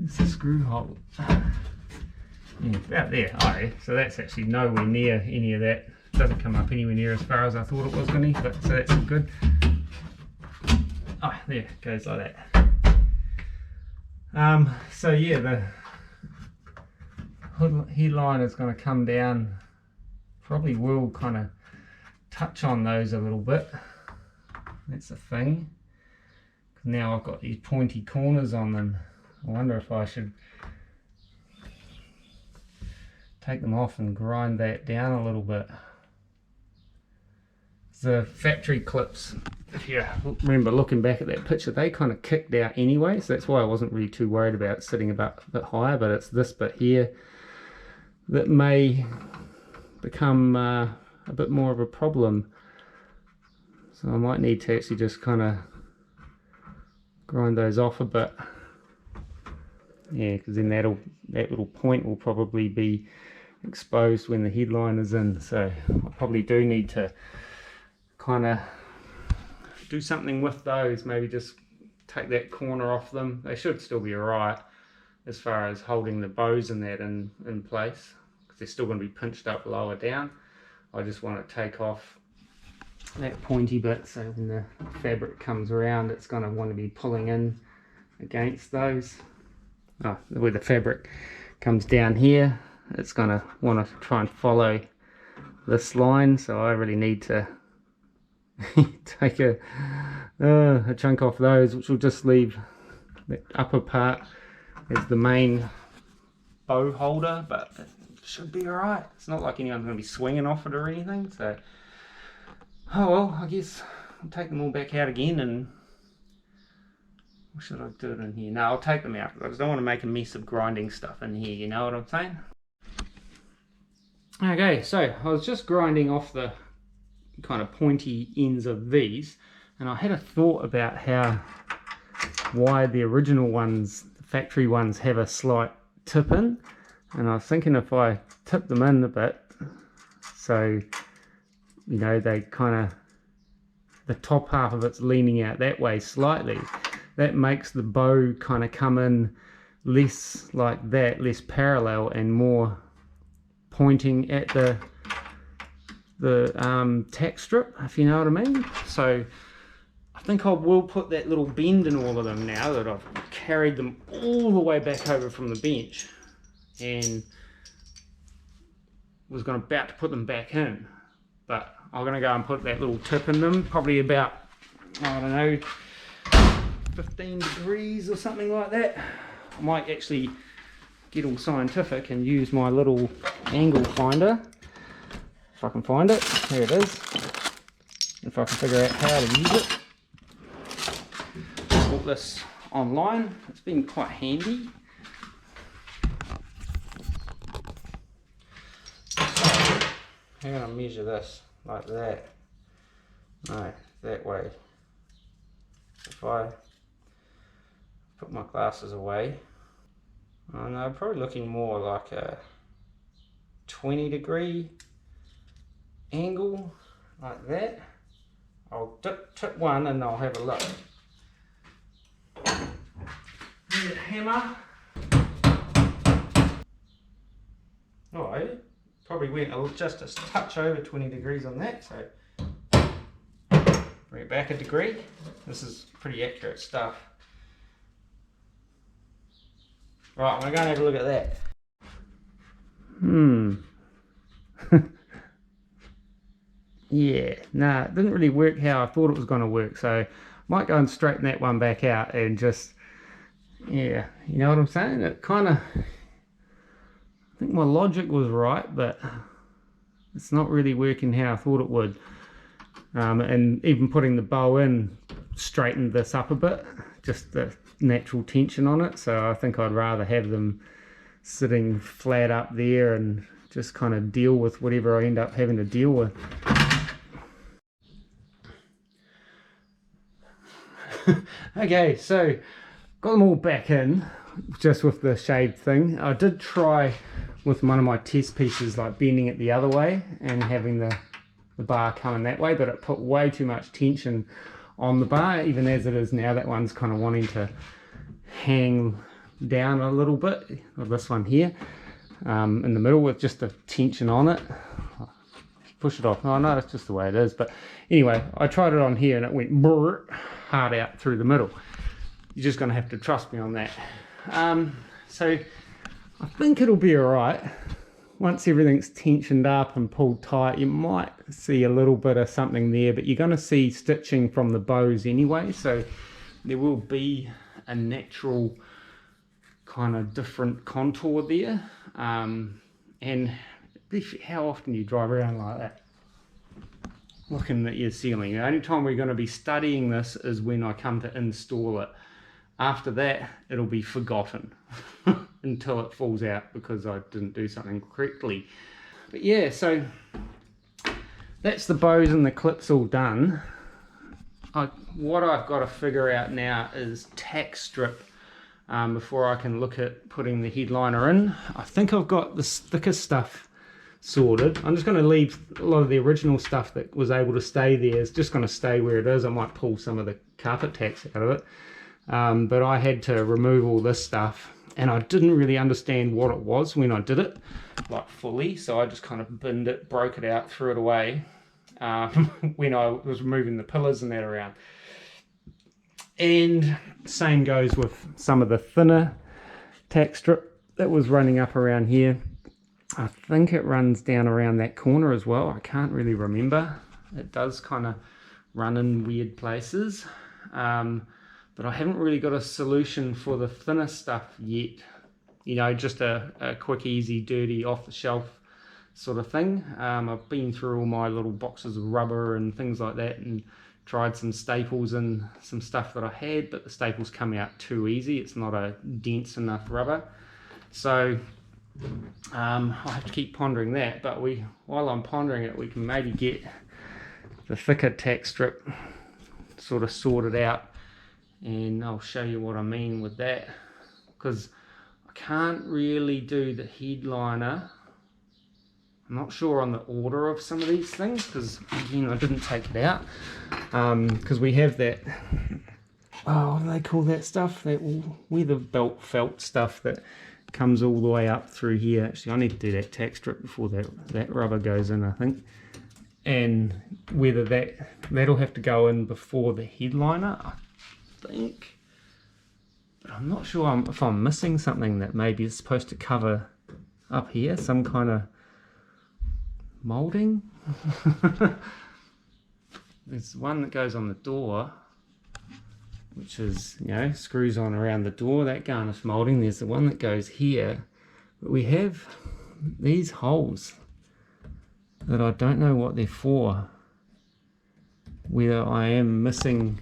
It's a screw hole. Yeah, about there. Oh, yeah. So that's actually nowhere near any of that. Doesn't come up anywhere near as far as I thought it was going to, but so that's good. Oh, there it goes like that. So yeah, the headline is going to come down. Probably will kind of touch on those a little bit. That's the thing. Now I've got these pointy corners on them. I wonder if I should take them off and grind that down a little bit. The factory clips, if you remember looking back at that picture, they kind of kicked out anyway, so that's why I wasn't really too worried about sitting a bit higher, but it's this bit here that may become a bit more of a problem. So I might need to actually just kind of grind those off a bit. Yeah, because then that little point will probably be exposed when the headline is in. So I probably do need to kind of do something with those. Maybe just take that corner off them. They should still be alright as far as holding the bows and that in place, because they're still going to be pinched up lower down. I just want to take off that pointy bit, so when the fabric comes around it's going to want to be pulling in against those. Where the fabric comes down here, it's going to want to try and follow this line, so I really need to take a chunk off those, which will just leave the upper part as the main bow holder, but it should be alright. It's not like anyone's going to be swinging off it or anything, so oh well, I guess I'll take them all back out again. And or should I do it in here? No, I'll take them out, because I just don't want to make a mess of grinding stuff in here, you know what I'm saying? Okay, so I was just grinding off the kind of pointy ends of these, and I had a thought about why the original ones, the factory ones, have a slight tip in, and I was thinking if I tip them in a bit, so you know they kind of, the top half of it's leaning out that way slightly, that makes the bow kind of come in less like that, less parallel and more pointing at the tack strip, if you know what I mean. So I think I will put that little bend in all of them now that I've carried them all the way back over from the bench, and was about to put them back in, but I'm going to go and put that little tip in them, probably about, I don't know, 15 degrees or something like that. I might actually get all scientific and use my little angle finder. If I can find it, here it is. If I can figure out how to use it. Bought this online, it's been quite handy. So, I'm going to measure this like that. No, that way. If I put my glasses away, and I'm probably looking more like a 20-degree angle, like that. I'll tip one and I'll have a look. Need a hammer. Oh, I probably went just a touch over 20 degrees on that, so bring it back a degree. This is pretty accurate stuff. Right, I'm going to go and have a look at that. Yeah, nah, it didn't really work how I thought it was going to work, so I might go and straighten that one back out and just, yeah, you know what I'm saying? It kind of, I think my logic was right, but it's not really working how I thought it would. And even putting the bow in straightened this up a bit, just the natural tension on it, so I think I'd rather have them sitting flat up there and just kind of deal with whatever I end up having to deal with. Okay, so got them all back in just with the shaved thing. I did try with one of my test pieces like bending it the other way and having the bar coming that way, but it put way too much tension on the bar. Even as it is now, that one's kind of wanting to hang down a little bit, or this one here in the middle with just the tension on it. Push it off. Oh no, that's just the way it is. But anyway, I tried it on here and it went hard out through the middle. You're just going to have to trust me on that. So I think it'll be alright. Once everything's tensioned up and pulled tight, you might see a little bit of something there, but you're going to see stitching from the bows anyway, so there will be a natural kind of different contour there. And how often do you drive around like that looking at your ceiling? The only time we're going to be studying this is when I come to install it. After that, it'll be forgotten until it falls out because I didn't do something correctly. But yeah, so that's the bows and the clips all done. What I've got to figure out now is tack strip before I can look at putting the headliner in. I think I've got the thicker stuff sorted. I'm just going to leave a lot of the original stuff that was able to stay there. It's just going to stay where it is. I might pull some of the carpet tacks out of it. But I had to remove all this stuff and I didn't really understand what it was when I did it, like fully, so I just kind of binned it, broke it out, threw it away when I was removing the pillars and that around. And same goes with some of the thinner tack strip that was running up around here. I think it runs down around that corner as well. I can't really remember. It does kind of run in weird places. But I haven't really got a solution for the thinner stuff yet. You know, just a quick, easy, dirty, off-the-shelf sort of thing. I've been through all my little boxes of rubber and things like that and tried some staples and some stuff that I had, but the staples come out too easy. It's not a dense enough rubber. So I'll have to keep pondering that, but while I'm pondering it, we can maybe get the thicker tack strip sort of sorted out. And I'll show you what I mean with that, because I can't really do the headliner. I'm not sure on the order of some of these things because again I didn't take it out because we have that, oh, what do they call that stuff, that weather belt felt stuff that comes all the way up through here. Actually, I need to do that tack strip before that rubber goes in, I think. And whether that'll have to go in before the headliner, I think, but I'm not sure if I'm missing something that maybe is supposed to cover up here, some kind of molding. There's one that goes on the door, which is, you know, screws on around the door, that garnish molding. There's the one that goes here, But we have these holes that I don't know what they're for. Whether I am missing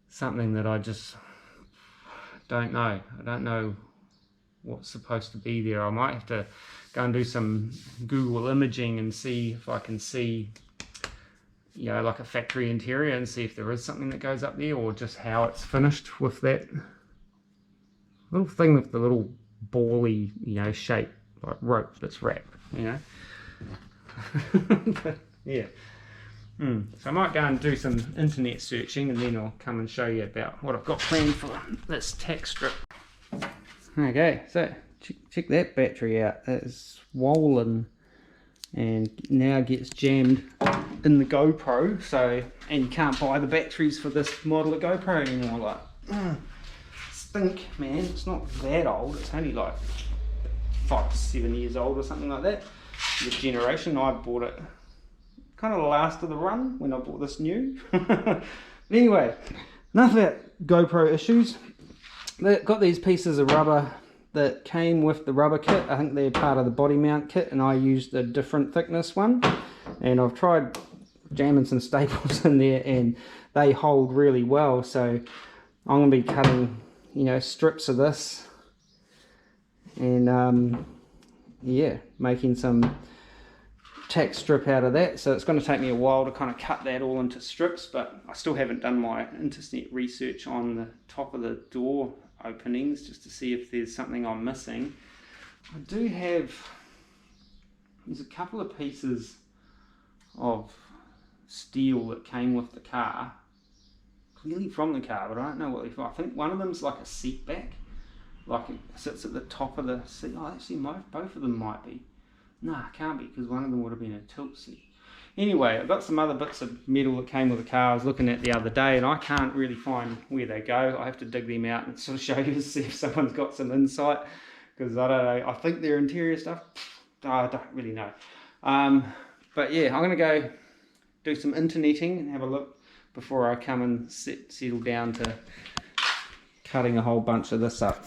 something that I just don't know. I don't know what's supposed to be there. I might have to go and do some Google imaging and see if I can see, you know, like a factory interior, and see if there is something that goes up there, or just how it's finished with that little thing with the little bally, you know, shape, like rope that's wrapped, you know. But, yeah. So I might go and do some internet searching, and then I'll come and show you about what I've got planned for this tack strip. Okay, so check that battery out. It's swollen and now gets jammed in the GoPro. So, and you can't buy the batteries for this model of GoPro anymore. Like, stink, man. It's not that old. It's only like 5 to 7 years old or something like that. The generation I bought it, kind of the last of the run when I bought this new. But anyway, enough about GoPro issues. They've got these pieces of rubber that came with the rubber kit. I think they're part of the body mount kit, and I used a different thickness one. And I've tried jamming some staples in there, and they hold really well. So I'm going to be cutting, you know, strips of this, and yeah, making some tack strip out of that. So it's going to take me a while to kind of cut that all into strips, but I still haven't done my internet research on the top of the door openings just to see if there's something I'm missing. I do have, there's a couple of pieces of steel that came with the car, clearly from the car, but I don't know what they're for. I think one of them's like a seat back, like it sits at the top of the seat. Oh, actually both of them might be. Nah, can't be, because one of them would have been a tilt seat. Anyway, I've got some other bits of metal that came with the car I was looking at the other day, and I can't really find where they go. I have to dig them out and sort of show you to see if someone's got some insight, because I don't know. I think they're interior stuff. I don't really know. But yeah, I'm going to go do some interneting and have a look before I come and settle down to cutting a whole bunch of this up.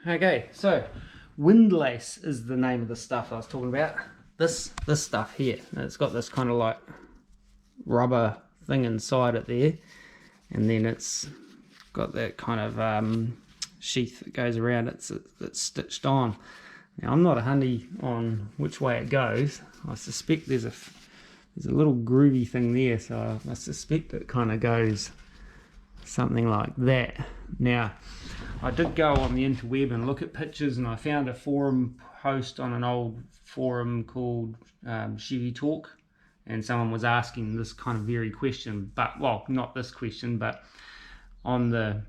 Okay, so windlace is the name of the stuff I was talking about. This stuff here, it's got this kind of like rubber thing inside it there, and then it's got that kind of sheath that goes around it that's stitched on. Now I'm not a handy on which way it goes. I suspect there's a little groovy thing there, so I suspect it kind of goes something like that. Now I did go on the interweb and look at pictures, and I found a forum post on an old forum called Chevy Talk, and someone was asking this kind of very question, but well, not this question, but on the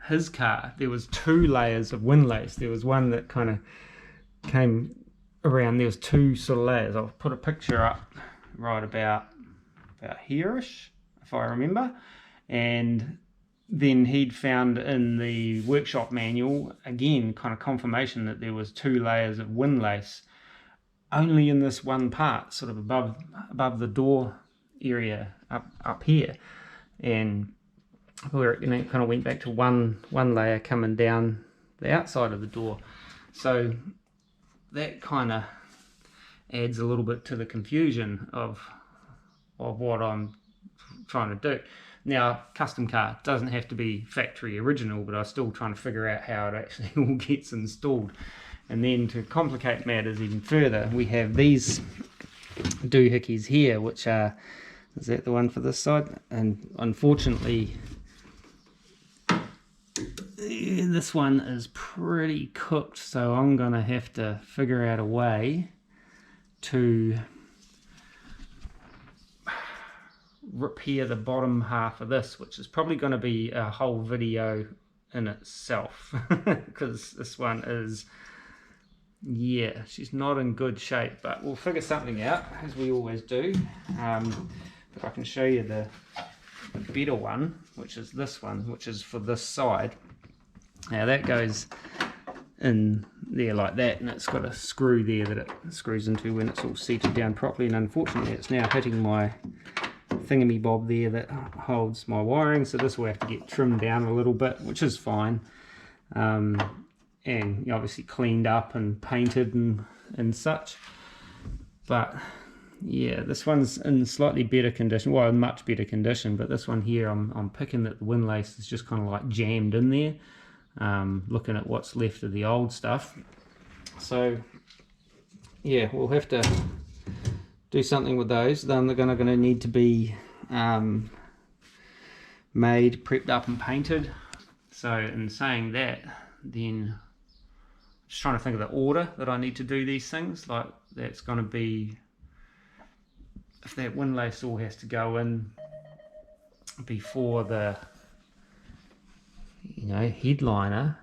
his car there was 2 layers of windlace. There was one that kind of came around, there was 2 sort of layers. I'll put a picture up right about here-ish, if I remember. And then he'd found in the workshop manual, again, kind of confirmation that there was 2 layers of windlace only in this one part, sort of above the door area up here. And where it kind of went back to one layer coming down the outside of the door. So that kind of adds a little bit to the confusion of what I'm trying to do. Now, custom car doesn't have to be factory original, but I'm still trying to figure out how it actually all gets installed. And then to complicate matters even further, we have these doohickeys here, which are, is that the one for this side? And unfortunately, this one is pretty cooked, so I'm gonna have to figure out a way to repair the bottom half of this, which is probably going to be a whole video in itself, because this one is, yeah, she's not in good shape, but we'll figure something out, as we always do. But I can show you the better one, which is this one, which is for this side. Now that goes in there like that, and it's got a screw there that it screws into when it's all seated down properly, and unfortunately it's now hitting my thingy bob there that holds my wiring, so this will have to get trimmed down a little bit, which is fine. and obviously cleaned up and painted and such. But yeah, this one's in slightly better condition, well, much better condition, but this one here, I'm picking that the windlace is just kind of like jammed in there, looking at what's left of the old stuff. So yeah, we'll have to do something with those. Then they're going to need to be made, prepped up and painted. So in saying that, then just trying to think of the order that I need to do these things. Like, that's going to be, if that windlace all has to go in before the, you know, headliner,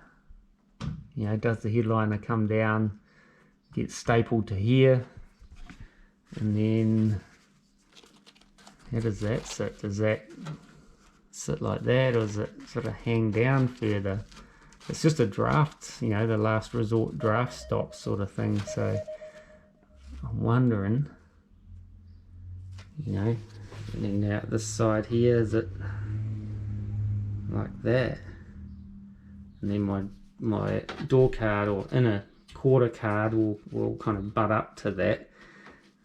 you know, does the headliner come down, get stapled to here, and then how does that sit? Does that sit like that, or does it sort of hang down further? It's just a draft, you know, the last resort draft stock sort of thing. So I'm wondering, you know, and then out this side here, is it like that? And then my door card or inner quarter card will kind of butt up to that,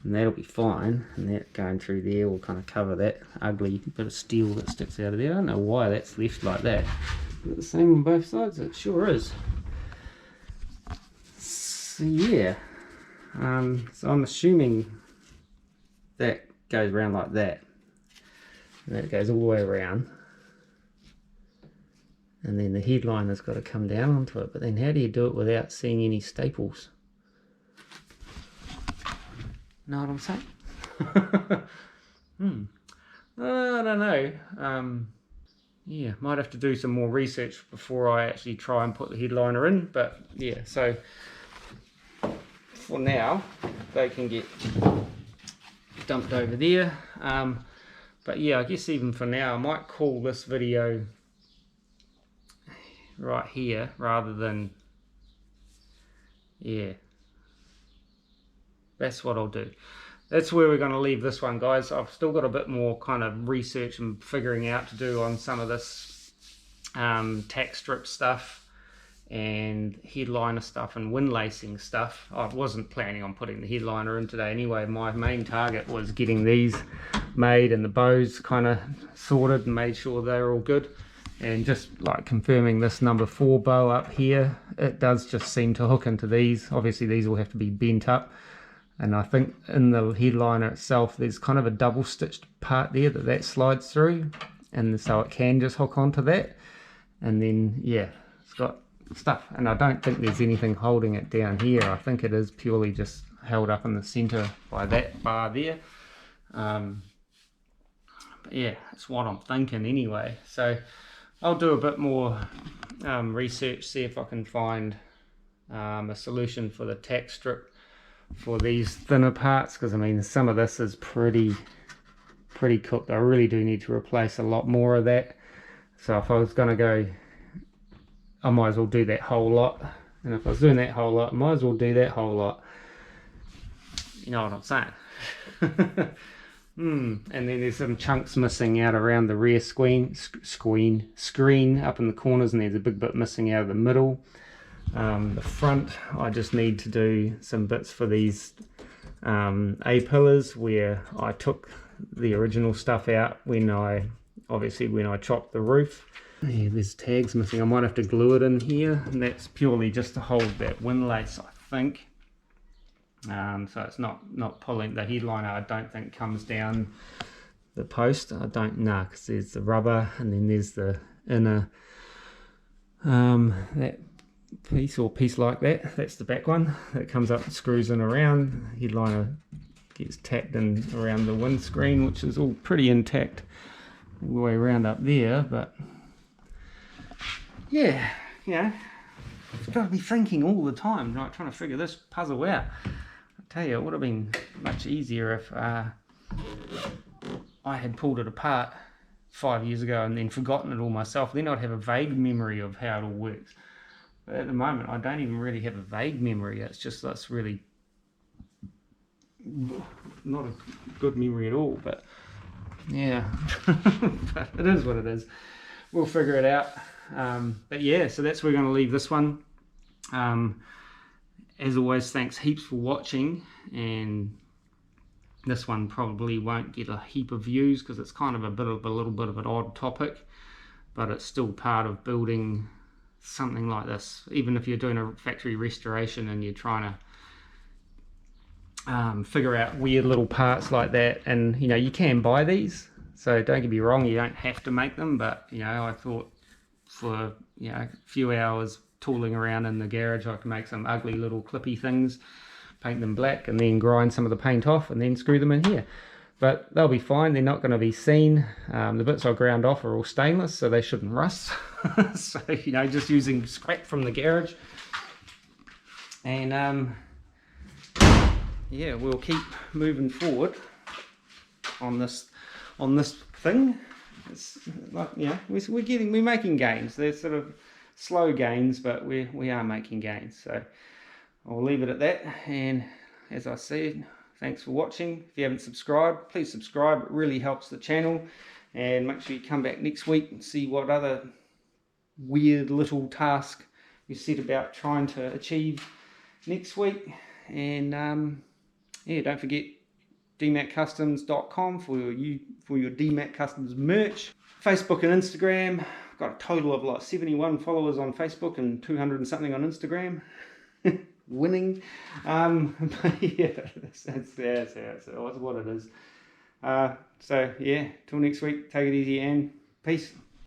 and that'll be fine. And that going through there will kind of cover that ugly bit of steel that sticks out of there. I don't know why that's left like that. Is it the same on both sides? It sure is. So yeah, so I'm assuming that goes around like that, and that goes all the way around, and then the headliner's got to come down onto it. But then how do you do it without seeing any staples? Know what I'm saying? I don't know. Yeah, might have to do some more research before I actually try and put the headliner in. But yeah, so for now they can get dumped over there. But yeah, I guess even for now I might call this video right here rather than, yeah, that's what I'll do. That's where we're going to leave this one, guys. I've still got a bit more kind of research and figuring out to do on some of this tack strip stuff and headliner stuff and windlacing stuff. I wasn't planning on putting the headliner in today anyway. My main target was getting these made and the bows kind of sorted and made sure they're all good, and just like confirming this number 4 bow up here, it does just seem to hook into these. Obviously these will have to be bent up, and I think in the headliner itself there's kind of a double stitched part there that slides through, and so it can just hook onto that. And then yeah, it's got stuff, and I don't think there's anything holding it down here. I think it is purely just held up in the center by that bar there. But yeah, that's what I'm thinking anyway. So I'll do a bit more research, see if I can find a solution for the tack strip for these thinner parts, because I mean some of this is pretty cooked. I really do need to replace a lot more of that. So if I was going to go, I might as well do that whole lot, and if I was doing that whole lot, I might as well do that whole lot. You know what I'm saying? And then there's some chunks missing out around the rear screen up in the corners, and there's a big bit missing out of the middle. The front, I just need to do some bits for these A-pillars where I took the original stuff out when I chopped the roof. Yeah, there's tags missing. I might have to glue it in here, and that's purely just to hold that windlace, I think. So it's not pulling the headliner. I don't think comes down the post. I don't know, because there's the rubber, and then there's the inner that piece like that. That's the back one that comes up and screws in around. Headliner gets tacked in around the windscreen, which is all pretty intact all the way around up there. But yeah, you know, I've got to be thinking all the time, like trying to figure this puzzle out. I tell you, it would have been much easier if I had pulled it apart 5 years ago and then forgotten it all myself. Then I'd have a vague memory of how it all works. But at the moment, I don't even really have a vague memory. It's just that's really not a good memory at all. But yeah, but it is what it is. We'll figure it out. But yeah, so that's where we're going to leave this one. As always, thanks heaps for watching, and this one probably won't get a heap of views because it's kind of a little bit of an odd topic, but it's still part of building something like this. Even if you're doing a factory restoration and you're trying to figure out weird little parts like that, and you know, you can buy these, so don't get me wrong, you don't have to make them, but you know, I thought for, you know, a few hours tooling around in the garage, I can make some ugly little clippy things, paint them black, and then grind some of the paint off and then screw them in here. But they'll be fine, they're not going to be seen. The bits I ground off are all stainless, so they shouldn't rust. So, you know, just using scrap from the garage. And yeah, we'll keep moving forward on this thing. It's like, you know, we're making gains. They're sort of slow gains, but we are making gains. So I'll leave it at that. And as I said, thanks for watching. If you haven't subscribed, please subscribe. It really helps the channel. And make sure you come back next week and see what other weird little task we set about trying to achieve next week. And yeah, don't forget dmatcustoms.com for your DMAT Customs merch. Facebook and Instagram. I've got a total of like 71 followers on Facebook and 200 and something on Instagram. Winning. But yeah, that's what it is. So yeah, till next week, take it easy and peace.